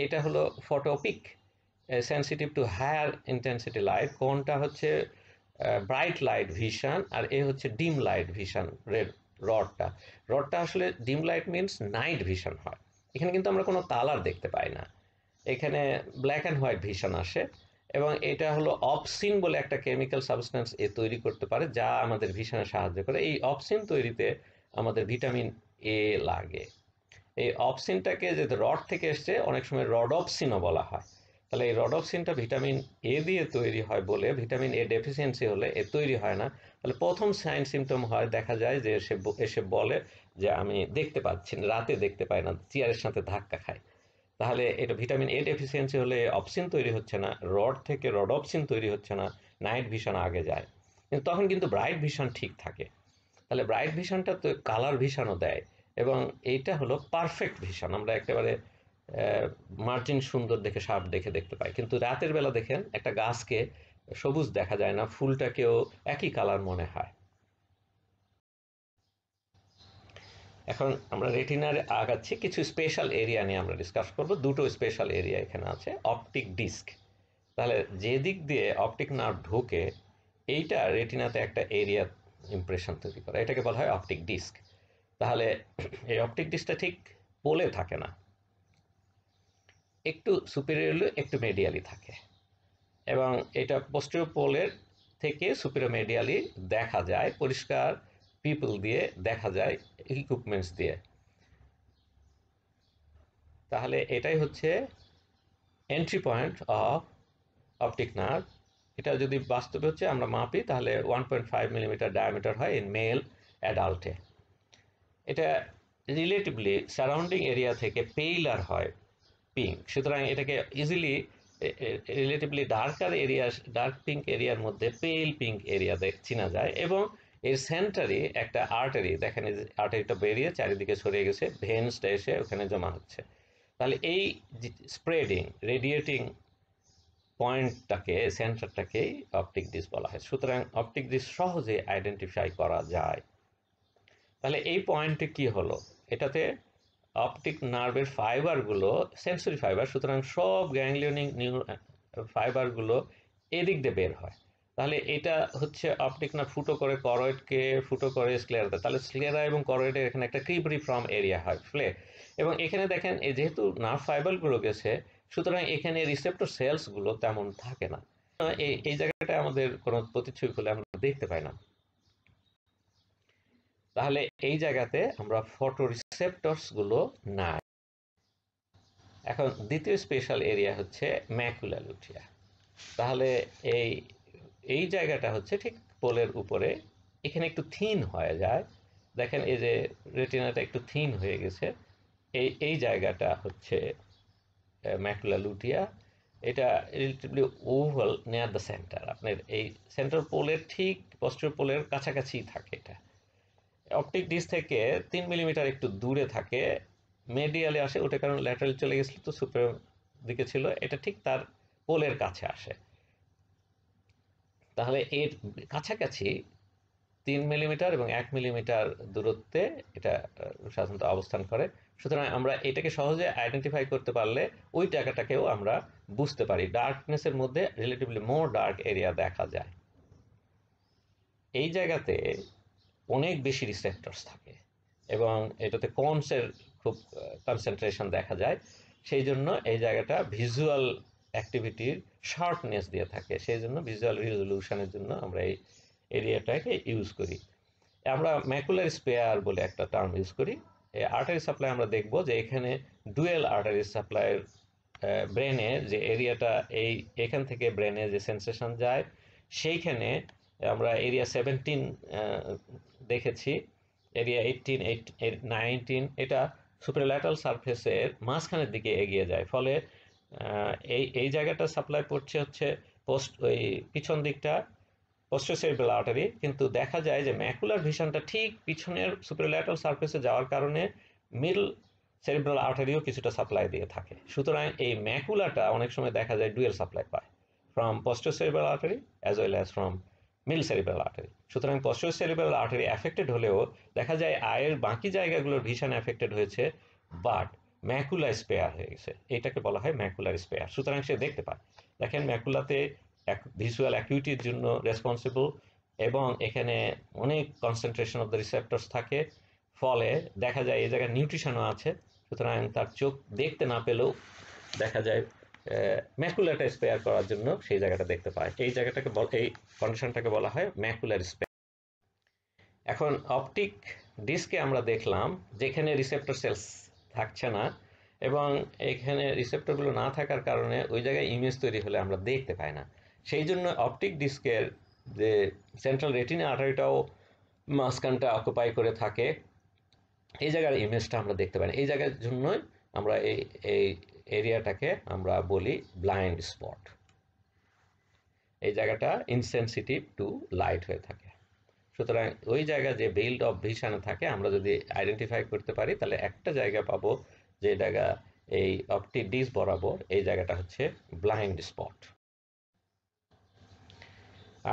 এটা হলো photopic, sensitive to higher intensity light. কোনটা হচ্ছে ব্রাইট লাইট ভিশন, আর এ হচ্ছে ডিম লাইট ভিশন। রডটা রডটা আসলে dim light means night vision হয়। এখানে কিন্তু আমরা কোনো কালার দেখতে পাই না, এখানে ব্ল্যাক অ্যান্ড হোয়াইট ভিশন আসে, এবং এটা হলো অপসিন বলে একটা কেমিক্যাল সাবস্টেন্স এ তৈরি করতে পারে, যা আমাদের ভিশনে সাহায্য করে। এই অপসিন তৈরিতে আমাদের ভিটামিন এ লাগে। এই অপসিনটাকে যে রড থেকে এসছে, অনেক সময় রডপসিনও বলা হয়। তাহলে এই রডপসিনটা ভিটামিন এ দিয়ে তৈরি হয় বলে, ভিটামিন এ ডেফিসিয়েন্সি হলে এ তৈরি হয় না। তাহলে প্রথম সাইন সিমটম হয়, দেখা যায় যে এসে বলে যে আমি দেখতে পাচ্ছি না, রাতে দেখতে পাই না, চেয়ারের সাথে ধাক্কা খায়। তাহলে এটা ভিটামিন এ ডেফিসিয়েন্সি হলে অপসিন তৈরি হচ্ছে না, রড থেকে রডপসিন তৈরি হচ্ছে না, নাইট ভিশন আগে যায়। কিন্তু তখন কিন্তু ব্রাইট ভিশন ঠিক থাকে। তাহলে ব্রাইট ভিশনটা তো কালার ভিশনও দেয়, এবং এইটা হলো পারফেক্ট ভিশন। আমরা একেবারে মার্জিন সুন্দর দেখে সাপ দেখতে পাই, কিন্তু রাতের বেলা দেখেন একটা গাছকে সবুজ দেখা যায় না, ফুলটাকেও একই কালার মনে হয়। এখন আমরা রেটিনার আগাচ্ছি, কিছু স্পেশাল এরিয়া নিয়ে আমরা ডিসকাস করব। দুটো স্পেশাল এরিয়া এখানে আছে, অপটিক ডিস্ক। তাহলে যে দিক দিয়ে অপটিক নার্ভ ঢোকে, এইটা রেটিনাতে একটা এরিয়া ইমপ্রেশন তৈরি করে, এটাকে বলা হয় অপটিক ডিস্ক। তাহলে এই অপটিক ডিস্কটা ঠিক পোলে থাকে না, একটু সুপিরিয়রলি একটু মেডিয়ালি থাকে, এবং এটা পোস্টেরিয়র পোলের থেকে সুপিরিয়র মেডিয়ালি দেখা যায় পরিষ্কার, পিপল দিয়ে দেখা যায়, ইকুইপমেন্টস দিয়ে। তাহলে এটাই হচ্ছে entry point of optic nerve. এটা যদি বাস্তবে হচ্ছে আমরা মাপি, তাহলে 1.5 মিলিমিটার ডায়ামিটার হয় ইন মেল অ্যাডাল্টে। এটা রিলেটিভলি সারাউন্ডিং এরিয়া থেকে পেইলার হয়, পিঙ্ক, সুতরাং এটাকে easily relatively darker area, dark pink এরিয়ার মধ্যে পেল পিঙ্ক এরিয়া চেনা যায়। এবং এর সেন্টারে একটা আর্টারি দেখেন, আর্টারিটা বেরিয়ে চারিদিকে ছড়িয়ে গেছে, ভেন্সটা এসে ওখানে জমা হচ্ছে। তাহলে এই স্প্রেডিং রেডিয়েটিং পয়েন্টটাকে, সেন্টারটাকেই অপটিক ডিস্ক বলা হয়। সুতরাং অপটিক ডিস্ক সহজে আইডেন্টিফাই করা যায়। তাহলে এই পয়েন্টে কি হলো, এটাতে অপটিক নার্ভের ফাইবারগুলো সেন্সরি ফাইবার, সুতরাং সব গ্যাংলিয়নিক ফাইবারগুলো এদিক দিয়ে বের হয়। তাহলে এটা হচ্ছে অপটিক না ফুটো করে করয়েডকে ফুটো করে স্ক্লেরাতে, তাহলে স্ক্লেরা এবং করয়েডের এখানে একটা ক্রিবরি ফ্রম এরিয়া হয় ফ্লে। এবং এখানে দেখেন এই যেহেতু নার্ভ ফাইবারগুলো গেছে, সুতরাং এখানে রিসেপ্টর সেলসগুলো তেমন থাকে না। এই জায়গাটা আমাদের কোনো প্রতিচ্ছবি খুলে আমরা দেখতে পাই না। তাহলে এই জায়গাতে আমরা ফটো রিসেপ্টরস গুলো নাই। এখন দ্বিতীয় স্পেশাল এরিয়া হচ্ছে ম্যাকুলা লুটিয়া। তাহলে এই এই জায়গাটা হচ্ছে ঠিক পোলের উপরে, এখানে একটু থিন হয়ে যায়। দেখেন এই যে রেটিনাটা একটু থিন হয়ে গেছে, এই জায়গাটা হচ্ছে ম্যাকুলা লুটিয়া। এটা relatively oval near the centre, আপনার এই সেন্টার পোলের ঠিক পশ্চিম পোলের কাছাকাছি থাকে। এটা অপটিক ডিস্ক থেকে 3 মিলিমিটার একটু দূরে থাকে, মেডিয়ালে আসে, ওটা কারণ ল্যাটারাল চলে গেছিল তো সুপের দিকে ছিল, এটা ঠিক তার পোলের কাছে আসে। তাহলে এর কাছাকাছি 3 মিলিমিটার এবং 1 মিলিমিটার দূরত্বে এটা সাধারণত অবস্থান করে। সুতরাং আমরা এটাকে সহজে আইডেন্টিফাই করতে পারলে ওই জায়গাটাকেও আমরা বুঝতে পারি। ডার্কনেসের মধ্যে রিলেটিভলি মোর ডার্ক এরিয়া দেখা যায়। এই জায়গাতে অনেক বেশি রিসেপ্টরস থাকে এবং এটাতে কোনসের খুব কনসেন্ট্রেশন দেখা যায়। সেই জন্য এই জায়গাটা ভিজুয়াল অ্যাক্টিভিটির শার্পনেস দিয়ে থাকে, সেই জন্য ভিজুয়াল রিজলিউশনের জন্য আমরা এই এরিয়াটাকে ইউজ করি। আমরা ম্যাকুলার স্পেয়ার বলে একটা টার্ম ইউজ করি। এই আর্টারি সাপ্লাই আমরা দেখব যে এখানে ডুয়েল আর্টারি সাপ্লাইয়ের ব্রেনে যে এরিয়াটা, এখান থেকে ব্রেনে যে সেন্সেশন যায়, সেইখানে আমরা এরিয়া 17 দেখেছি, এরিয়া 18, 19 এটা সুপারল্যাটারাল সারফেসের মাঝখানের দিকে এগিয়ে যায়। ফলে এই জায়গাটা সাপ্লাই পড়ছে হচ্ছে ওই পিছন দিকটা পোস্টেরিয়র সেরিব্রাল আর্টারি, কিন্তু দেখা যায় যে ম্যাকুলার ভিশনটা ঠিক পিছনের সুপারল্যাটারাল সারফেসে যাওয়ার কারণে মিডল সেরিব্রাল আর্টারিও কিছুটা সাপ্লাই দিয়ে থাকে। সুতরাং এই ম্যাকুলাটা অনেক সময় দেখা যায় ডুয়েল সাপ্লাই পায়, from posterior cerebral artery as well as from middle cerebral artery. সুতরাং পোস্টেরিয়র সেরিব্রাল আর্টারি অ্যাফেক্টেড হলেও দেখা যায় আয়ের বাকি জায়গাগুলোর ভিশন অ্যাফেক্টেড হয়েছে, বাট ম্যাকুলার স্পেয়ার হয়ে গেছে, এটাকে বলা হয় ম্যাকুলার স্পেয়ার। সুতরাং সে দেখতে পায়। দেখেন ম্যাকুলাতে ভিজুয়াল অ্যাকিউটির জন্য রেসপন্সিবল এবং এখানে অনেক কনসেন্ট্রেশন অফ দ্য রিসেপ্টরস থাকে, ফলে দেখা যায় এই জায়গায় নিউট্রিশনও আছে। সুতরাং তার চোখ দেখতে না পেলেও দেখা যায় ম্যাকুলাটা স্পেয়ার করার জন্য সেই জায়গাটা দেখতে পায়। এই জায়গাটাকে এই কন্ডিশনটাকে বলা হয় ম্যাকুলার স্পেয়ার। এখন অপটিক ডিস্কে আমরা দেখলাম যেখানে রিসেপ্টর সেলস থাকছে না এবং এখানে রিসেপ্টরগুলো না থাকার কারণে ওই জায়গায় ইমেজ তৈরি হলে আমরা দেখতে পাই না। সেই জন্য অপটিক ডিস্কের যে সেন্ট্রাল রেটিনা আর্টারিটাও মাঝখানটা অকুপাই করে থাকে, এই জায়গার ইমেজটা আমরা দেখতে পাই না। এই জায়গার জন্যই আমরা এই এরিয়াটাকে আমরা বলি ব্লাইন্ড স্পট। এই জায়গাটা ইনসেনসিটিভ টু লাইট হয়ে থাকে। সুতরাং ওই জায়গায় যে বেল্ট অফ ভিশনে থাকে, আমরা যদি আইডেন্টিফাই করতে পারি তাহলে একটা জায়গা পাবো যে জায়গা এই অপটিক ডিস্ক বরাবর, এই জায়গাটা হচ্ছে ব্লাইন্ড স্পট।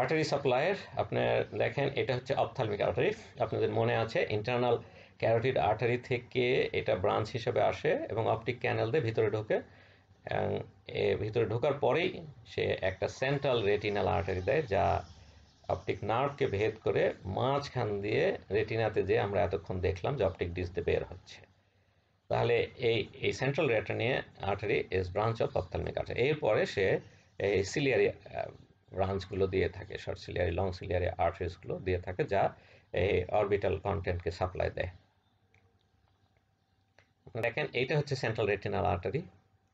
আর্টারি সাপ্লাইয়ের আপনার দেখেন এটা হচ্ছে অপথ্যালমিক আর্টারি। আপনাদের মনে আছে ইন্টারনাল ক্যারোটিড আর্টারি থেকে এটা ব্রাঞ্চ হিসেবে আসে এবং অপটিক ক্যানেল দিয়ে ভিতরে ঢোকে। ভিতরে ঢোকার পরেই সে একটা সেন্ট্রাল রেটিনাল আর্টারি দেয়, যা অপটিক নার্ভকে ভেদ করে মাঝখান দিয়ে রেটিনাতে যে আমরা এতক্ষণ দেখলাম যে অপটিক ডিস্ক দিয়ে বের হচ্ছে। তাহলে এই central retina artery is branch of ophthalmic artery. এরপরে সে এই সিলিয়ারি ব্রাঞ্চগুলো দিয়ে থাকে, শর্ট সিলিয়ারি, লং সিলিয়ারি আর্টারিসগুলো দিয়ে থাকে, যা এই অরবিটাল কন্টেন্টকে সাপ্লাই দেয়। দেখেন এইটা হচ্ছে central retinal artery.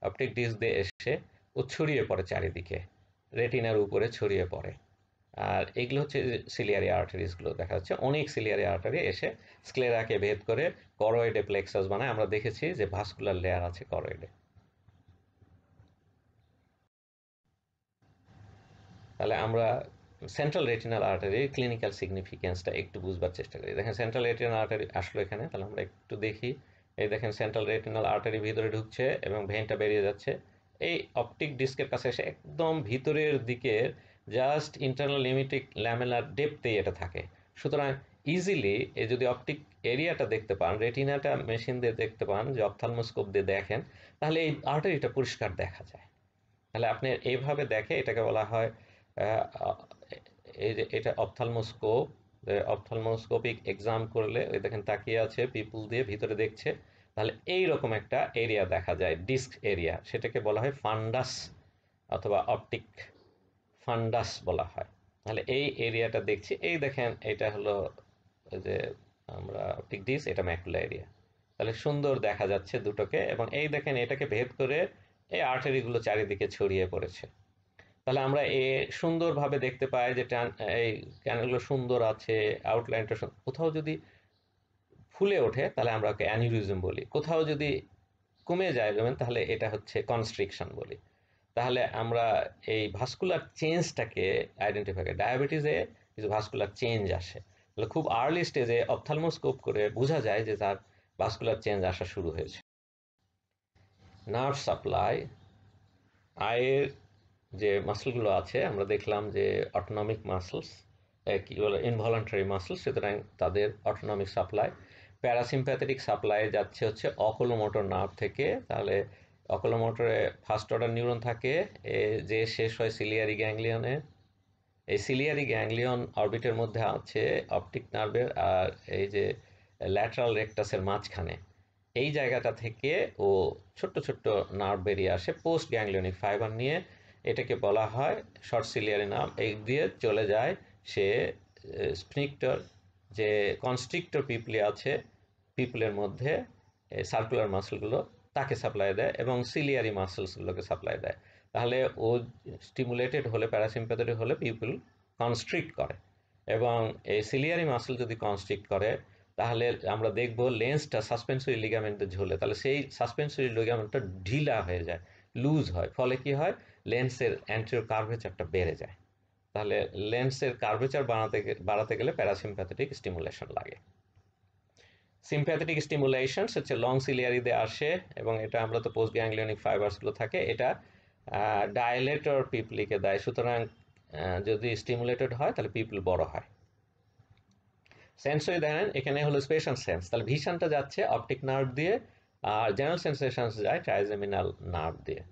Optic disc দিয়ে এসে ও ছড়িয়ে পড়ে চারিদিকে, রেটিনার উপরে ছড়িয়ে পড়ে। আর এগুলো হচ্ছে সিলিয়ারি আর্টারিসগুলো দেখা যাচ্ছে, অনেক সিলিয়ারি আর্টারি এসে স্ক্লেরাকে ভেদ করে করয়েডে প্লেক্সাস বানায়। আমরা দেখেছি যে ভাস্কুলার লেয়ার আছে করয়েডে। তাহলে আমরা সেন্ট্রাল রেটিনাল আর্টারির ক্লিনিক্যাল সিগনিফিকেন্সটা একটু বুঝবার চেষ্টা করি। দেখেন সেন্ট্রাল রেটিনাল আর্টারি আসলো এখানে, তাহলে আমরা একটু দেখি। এই দেখেন সেন্ট্রাল রেটিনাল আর্টারি ভিতরে ঢুকছে এবং ভেনটা বেরিয়ে যাচ্ছে। এই অপটিক ডিস্কের কাছে এসে একদম ভিতরের দিকে জাস্ট ইন্টারনাল লিমিটিক ল্যামেলার ডেপথেই এটা থাকে। সুতরাং ইজিলি যদি অপটিক এরিয়াটা দেখতে পান, রেটিনাটা মেশিন দিয়ে দেখতে পান, যে অপথ্যালমোস্কোপ দিয়ে দেখেন, তাহলে এই আর্টারিটা পরিষ্কার দেখা যায়। তাহলে আপনি এইভাবে দেখে, এটাকে বলা হয় এই যে এটা অপথালমোস্কোপ, অপথালমোস্কোপিক এক্সাম করলে ওই দেখেন তাকিয়ে আছে পিপুল দিয়ে ভিতরে দেখছে, তাহলে এই রকম একটা এরিয়া দেখা যায়, ডিস্ক এরিয়া, সেটাকে বলা হয় ফান্ডাস অথবা অপটিক ফান্ডাস বলা হয়। তাহলে এই এরিয়াটা দেখছি, এই দেখেন এটা হলো ওই যে আমরা অপটিক ডিস্ক, এটা ম্যাকুলা এরিয়া। তাহলে সুন্দর দেখা যাচ্ছে দুটোকে, এবং এই দেখেন এটাকে ভেদ করে এই আর্টারিগুলো চারিদিকে ছড়িয়ে পড়েছে। তাহলে আমরা সুন্দরভাবে দেখতে পাই যে এই ক্যানেলগুলো সুন্দর আছে, আউটলাইনটা কোথাও যদি ফুলে ওঠে তাহলে আমরা ওকে অ্যানিউরিজম বলি, কোথাও যদি কমে যায় তাহলে এটা হচ্ছে কনস্ট্রিকশন বলি। তাহলে আমরা এই ভাস্কুলার চেঞ্জটাকে আইডেন্টিফাই করি, ডায়াবেটিসে কিছু ভাস্কুলার চেঞ্জ আসে, তাহলে খুব আর্লি স্টেজে অপথালমোস্কোপ করে বোঝা যায় যে তার ভাস্কুলার চেঞ্জ আসা শুরু হয়েছে। নার্ভ সাপ্লাই, আয়ের যে মাসলগুলো আছে আমরা দেখলাম যে অটোনমিক মাসলস, কি বলে ইনভলান্টারি মাসলস, সুতরাং তাদের অটোনমিক সাপ্লাই। প্যারাসিম্প্যাথেটিক সাপ্লাই যাচ্ছে হচ্ছে অকুলোমোটর নার্ভ থেকে, তাহলে অকুলোমোটরে ফার্স্ট অর্ডার নিউরন থাকে, যে শেষ হয় সিলিয়ারি গ্যাংলিয়নে। এই সিলিয়ারি গ্যাংলিয়ন অরবিটের মধ্যে আছে অপটিক নার্ভের, আর এই যে ল্যাটারাল রেকটাসের মাঝখানে এই জায়গাটা থেকে ও ছোট্ট ছোট্ট নার্ভ বেরিয়ে আসে পোস্ট গ্যাংলিয়নিক ফাইবার নিয়ে, এটাকে বলা হয় শর্ট সিলিয়ারি নার্ভ। এই দিয়ে চলে যায় সে স্ফিনিক্টর, যে কনস্ট্রিক্টর পিপলি আছে, পিপলের মধ্যে সার্কুলার মাসলগুলো তাকে সাপ্লাই দেয় এবং সিলিয়ারি মাসলসগুলোকে সাপ্লাই দেয়। তাহলে ও স্টিমুলেটেড হলে, প্যারাসিম্প্যাথেটিক হলে পিপল কনস্ট্রিক্ট করে, এবং এই সিলিয়ারি মাসল যদি কনস্ট্রিক্ট করে তাহলে আমরা দেখব লেন্সটা সাসপেন্সরি লিগামেন্টে ঝুলে, তাহলে সেই সাসপেন্সরি লিগামেন্টটা ঢিলা হয়ে যায়, লুজ হয়, ফলে কি হয় লেন্সের অ্যান্টেরিয়র কার্ভেচারটা বেড়ে যায়। তাহলে লেন্সের কার্ভেচার বাড়াতে গেলে প্যারাসিম্প্যাথেটিক স্টিমুলেশন লাগে। সিম্প্যাথেটিক স্টিমুলেশন হচ্ছে লং সিলিয়ারিতে আসে, এবং এটা আমরা তো পোস্ট গ্যাংলিয়নিক ফাইবারসগুলো থাকে, এটা ডায়ালেটর পিপলিকে দেয়, সুতরাং যদি স্টিমুলেটেড হয় তাহলে পিপল বড় হয়। সেন্সরি দেখেন এখানে হলো স্পেশাল সেন্স, তাহলে ভিশনটা যাচ্ছে অপটিক নার্ভ দিয়ে, আর জেনারেল সেন্সেশনস যায় ট্রাইজেমিনাল নার্ভ দিয়ে।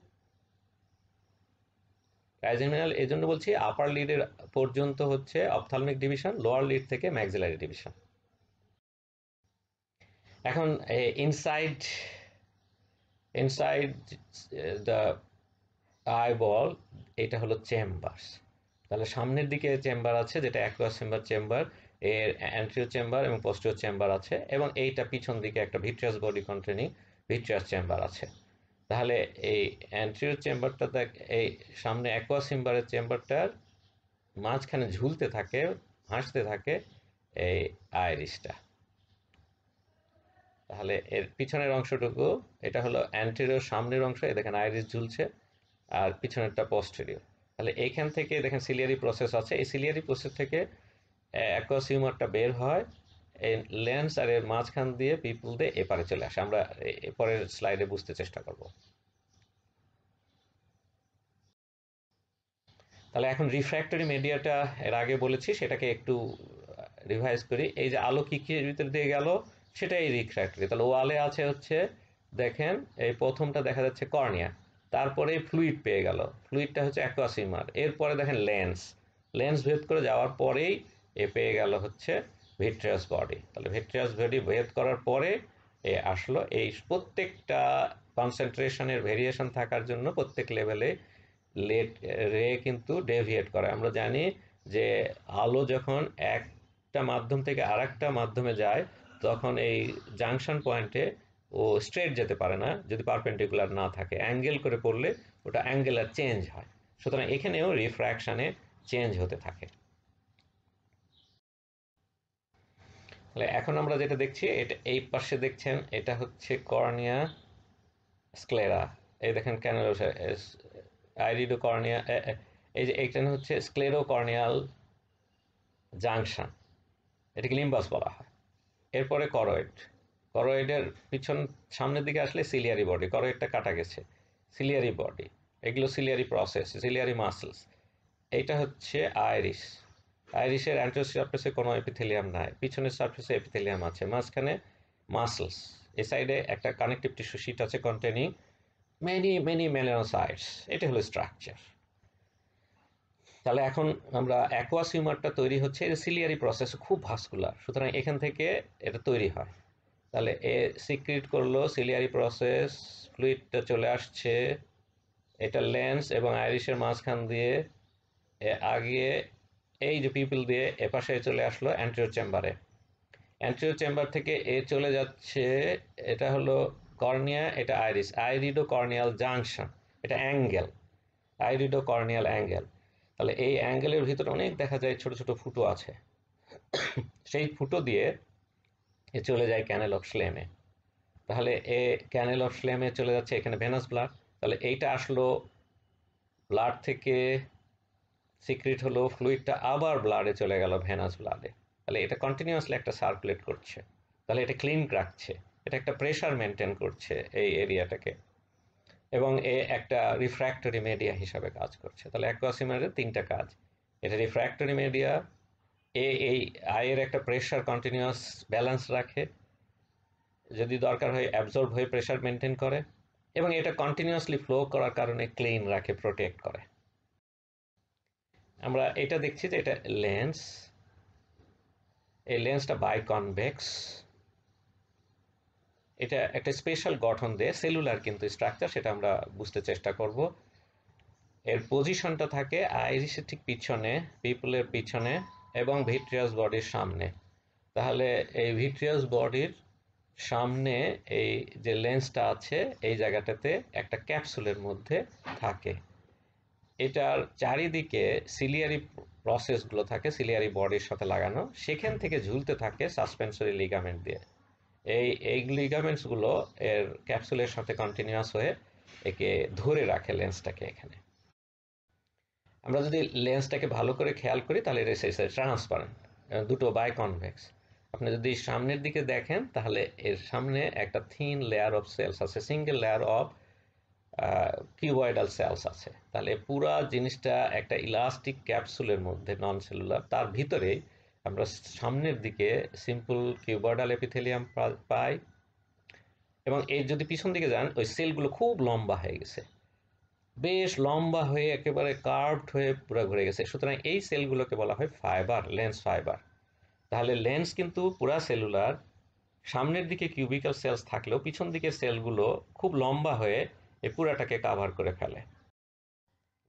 ট্রাইজেমিনাল এই জন্য বলছি, আপার লিডের পর্যন্ত হচ্ছে অপথ্যালমিক ডিভিশন, লোয়ার লিড থেকে ম্যাক্সিলারি ডিভিশন। এখন ইনসাইড ইনসাইড দ্য আইবল, এটা হলো চেম্বার্স। তাহলে সামনের দিকে চেম্বার আছে যেটা অ্যাকুয়াস চেম্বার, এর অ্যান্টেরিয়র চেম্বার এবং পোস্টেরিয়র চেম্বার আছে, এবং এইটা পিছন দিকে একটা vitreous body containing vitreous chamber আছে। তাহলে এই অ্যান্টেরিয়র চেম্বারটা এই সামনে অ্যাকুয়াস চেম্বারটার মাঝখানে ঝুলতে থাকে, হাসতে থাকে এই আইরিসটা। তাহলে এর পিছনের অংশটুকু, এটা হলো অ্যান্টেরিয়র সামনের অংশ, দেখেন আইরিস ঝুলছে, আর পিছনেরটা পস্টেরিয়র। তাহলে এইখান থেকে দেখেন সিলিয়ারি প্রসেস আছে, এই সিলিয়ারি প্রসেস থেকে অ্যাকুয়াস হিউমারটা বের হয়, এই লেন্স আর এর মাঝখান দিয়ে পিপল দিয়ে এপারে চলে আসে। আমরা পরের স্লাইডে বুঝতে চেষ্টা করব। তাহলে এখন রিফ্র্যাক্টরি মিডিয়াটা এর আগে বলেছি, সেটাকে একটু রিভাইজ করি। এই যে আলো কি ভিতর দিয়ে গেল সেটাই রিফ্র্যাক্টরি। তাহলে ওয়ালে আছে হচ্ছে দেখেন এই প্রথমটা দেখা যাচ্ছে কর্নিয়া, তারপরে ফ্লুইড পেয়ে গেল, ফ্লুইডটা হচ্ছে অ্যাকুয়াস হিউমার, এরপরে দেখেন লেন্স, লেন্স ভেদ করে যাওয়ার পরেই পেয়ে গেল হচ্ছে ভিট্রিয়াস বডি। তাহলে ভিট্রিয়াস বডি ভেদ করার পরে আসলো এই প্রত্যেকটা কনসেন্ট্রেশনের ভেরিয়েশন থাকার জন্য প্রত্যেক লেভেলে লেট রে কিন্তু ডেভিয়েট করে। আমরা জানি যে আলো যখন একটা মাধ্যম থেকে আর একটা মাধ্যমে যায় তখন এই জাংশন পয়েন্টে ও স্ট্রেট যেতে পারে না যদি পারপেন্ডিকুলার না থাকে, অ্যাঙ্গেল করে পড়লে ওটা অ্যাঙ্গেলার চেঞ্জ হয়, সুতরাং এখানেও রিফ্র্যাকশানে চেঞ্জ হতে থাকে। তাহলে এখন আমরা যেটা দেখছি, এটা এই পাশে দেখছেন, এটা হচ্ছে কর্নিয়া স্ক্লেরা, এই দেখেন ক্যানেলোসা আইরিডো কর্নিয়া, এই যে এইখানে হচ্ছে স্ক্লেরো কর্নিয়াল জাংশন, এটাকে লিম্বাস বলা হয়। এরপরে করয়েড, করয়েডের পিছন সামনের দিকে আসলে সিলিয়ারি বডি, করয়েডটা কাটা গেছে, সিলিয়ারি বডি, এগুলো সিলিয়ারি প্রসেস, সিলিয়ারি মাসলস। এইটা হচ্ছে আইরিস, আইরিসের অ্যান্টেরিয়র সারফেসে কোনো এপিথেলিয়াম নাই, পিছনের সারফেসে এপিথেলিয়াম আছে, মাঝখানে মাসলস, এ সাইডে একটা কানেকটিভ টিস্যু শিট আছে কন্টেনিং মেনি মেনি মেলানোসাইটস, এটা হলো স্ট্রাকচার। তাহলে এখন আমরা অ্যাকোয়াস হিউমারটা তৈরি হচ্ছে, এটা সিলিয়ারি প্রসেস, খুব ভাস্কুলার, সুতরাং এখান থেকে এটা তৈরি হয়। তাহলে এ সিক্রিট করলো, সিলিয়ারি প্রসেস, ফ্লুইডটা চলে আসছে, এটা লেন্স এবং আইরিশের মাঝখান দিয়ে আগে এই যে পিপল দিয়ে এপাশে চলে আসলো অ্যান্টেরিয়র চেম্বারে। অ্যান্টেরিয়র চেম্বার থেকে এ চলে যাচ্ছে, এটা হলো কর্নিয়া, এটা আইরিস, আইরিডো কর্নিয়াল জাংশন, এটা অ্যাঙ্গেল, আইরিডো কর্নিয়াল অ্যাঙ্গেল। তাহলে এই অ্যাঙ্গেলের ভিতরে অনেক দেখা যায় ছোট ছোট ফুটো আছে, সেই ফুটো দিয়ে এ চলে যায় ক্যানেল অফ শ্লেমে। তাহলে এ ক্যানেল অফ শ্লেমে চলে যাচ্ছে, এখানে ভেনাস ব্লাড। তাহলে এইটা আসলো ব্লাড থেকে, সিক্রিট হলো, ফ্লুইডটা আবার ব্লাডে চলে গেল, ভেনাস ব্লাডে। তাহলে এটা কন্টিনিউয়াসলি একটা সার্কুলেট করছে, তাহলে এটা ক্লিন রাখছে, এটা একটা প্রেশার মেনটেন করছে এই এরিয়াটাকে, এবং এ একটা রিফ্র্যাক্টরি মিডিয়া হিসাবে কাজ করছে। তাহলে অ্যাকোয়াসিমারের তিনটা কাজ, এটা রিফ্র্যাক্টরি মিডিয়া, এই আয়ের একটা প্রেশার কন্টিনিউয়াস ব্যালেন্স রাখে, যদি দরকার হয় অ্যাবজর্ব হয়ে প্রেশার মেনটেন করে, এবং এটা কন্টিনিউয়াসলি ফ্লো করার কারণে ক্লিন রাখে, প্রোটেক্ট করে। আমরা এটা দেখছি যে এটা লেন্স, এই লেন্সটা বাইকনভেক্স, এটা একটা স্পেশাল গঠন দেয়, সেলুলার কিন্তু স্ট্রাকচার, সেটা আমরা বুঝতে চেষ্টা করব। এর পজিশনটা থাকে আইরিসের ঠিক পিছনে, পিপলের পিছনে, এবং ভিট্রিয়াস বডির সামনে। তাহলে এই ভিট্রিয়াস বডির সামনে এই যে লেন্সটা আছে, এই জায়গাটাতে একটা ক্যাপসুলের মধ্যে থাকে। এটার চারিদিকে সিলিয়ারি প্রসেসগুলো থাকে, সিলিয়ারি বডির সাথে লাগানো, সেখান থেকে ঝুলতে থাকে সাসপেন্সরি লিগামেন্ট দিয়ে। এই লিগামেন্টসগুলো এর ক্যাপসুলের সাথে কন্টিনিউয়াস হয়ে একে ধরে রাখে লেন্সটাকে এখানে। আমরা যদি লেন্সটাকে ভালো করে খেয়াল করি তাহলে এটা ট্রান্সপারেন্ট, দুটো বাইকনভেক্স। আপনি যদি সামনের দিকে দেখেন তাহলে এর সামনে একটা থিন লেয়ার অফ সেলস আছে, single layer of cuboidal cells আছে। তাহলে পুরা জিনিসটা একটা ইলাস্টিক ক্যাপসুলের মধ্যে, নন সেলুলার, তার ভিতরে আমরা সামনের দিকে সিম্পল কিউবয়েডাল এপিথেলিয়াম পাই, এবং এর যদি পিছন দিকে যান ওই সেলগুলো খুব লম্বা হয়ে গেছে, বেশ লম্বা হয়ে একেবারে কার্ভড হয়ে পুরো ঘুরে গেছে, সুতরাং এই সেলগুলোকে বলা হয় ফাইবার, লেন্স ফাইবার। তাহলে লেন্স কিন্তু পুরা সেলুলার, সামনের দিকে কিউবিক্যাল সেলস থাকলেও পিছন দিকের সেলগুলো খুব লম্বা হয়ে এই পুরাটাকে কাভার করে ফেলে।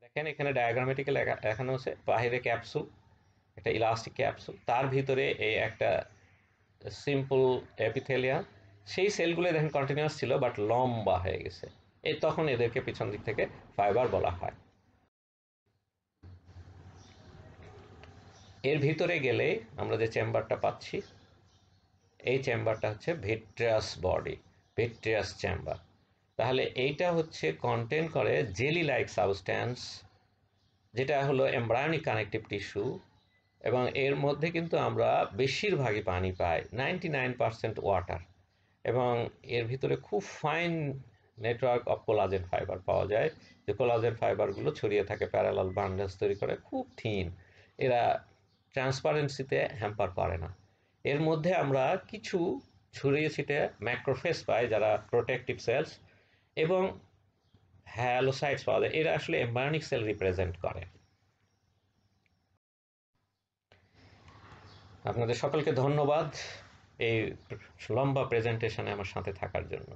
দেখেন এখানে ডায়াগ্রামেটিক্যালি দেখানো হচ্ছে, বাহিরে ক্যাপসুল, একটা ইলাস্টিক ক্যাপসুল, তার ভিতরে এই একটা সিম্পল এপিথেলিয়াম, সেই সেলগুলো দেখেন কন্টিনিউয়াস ছিল বাট লম্বা হয়ে গেছে, এই তখন এদেরকে পিছন দিক থেকে ফাইবার বলা হয়। এর ভিতরে গেলে আমরা যে চেম্বারটা পাচ্ছি, এই চেম্বারটা হচ্ছে ভিট্রিয়াস বডি, ভিট্রিয়াস চেম্বার। তাহলে এইটা হচ্ছে কন্টেন করে জেলি লাইক সাবস্ট্যান্স, যেটা হলো এমব্রায়োনিক কানেকটিভ টিস্যু, এবং এর মধ্যে কিন্তু আমরা বেশিরভাগই পানি পাই, 99% ওয়াটার, এবং এর ভিতরে খুব fine network of collagen fibre পাওয়া যায়, যে কোলাজেন ফাইবারগুলো ছড়িয়ে থাকে, প্যারালাল বান্ডেলস তৈরি করে, খুব থিন, এরা ট্রান্সপারেন্সিতে হ্যাম্পার করে না। এর মধ্যে আমরা কিছু ছড়িয়ে ছিটে ম্যাক্রোফেজ পাই, যারা প্রোটেক্টিভ সেলস, এবং হ্যালোসাইটস পাওয়া যায়, এরা আসলে এমব্রায়োনিক সেল রিপ্রেজেন্ট করে। আপনাদের সকলকে ধন্যবাদ এই লম্বা প্রেজেন্টেশনে আমার সাথে থাকার জন্য।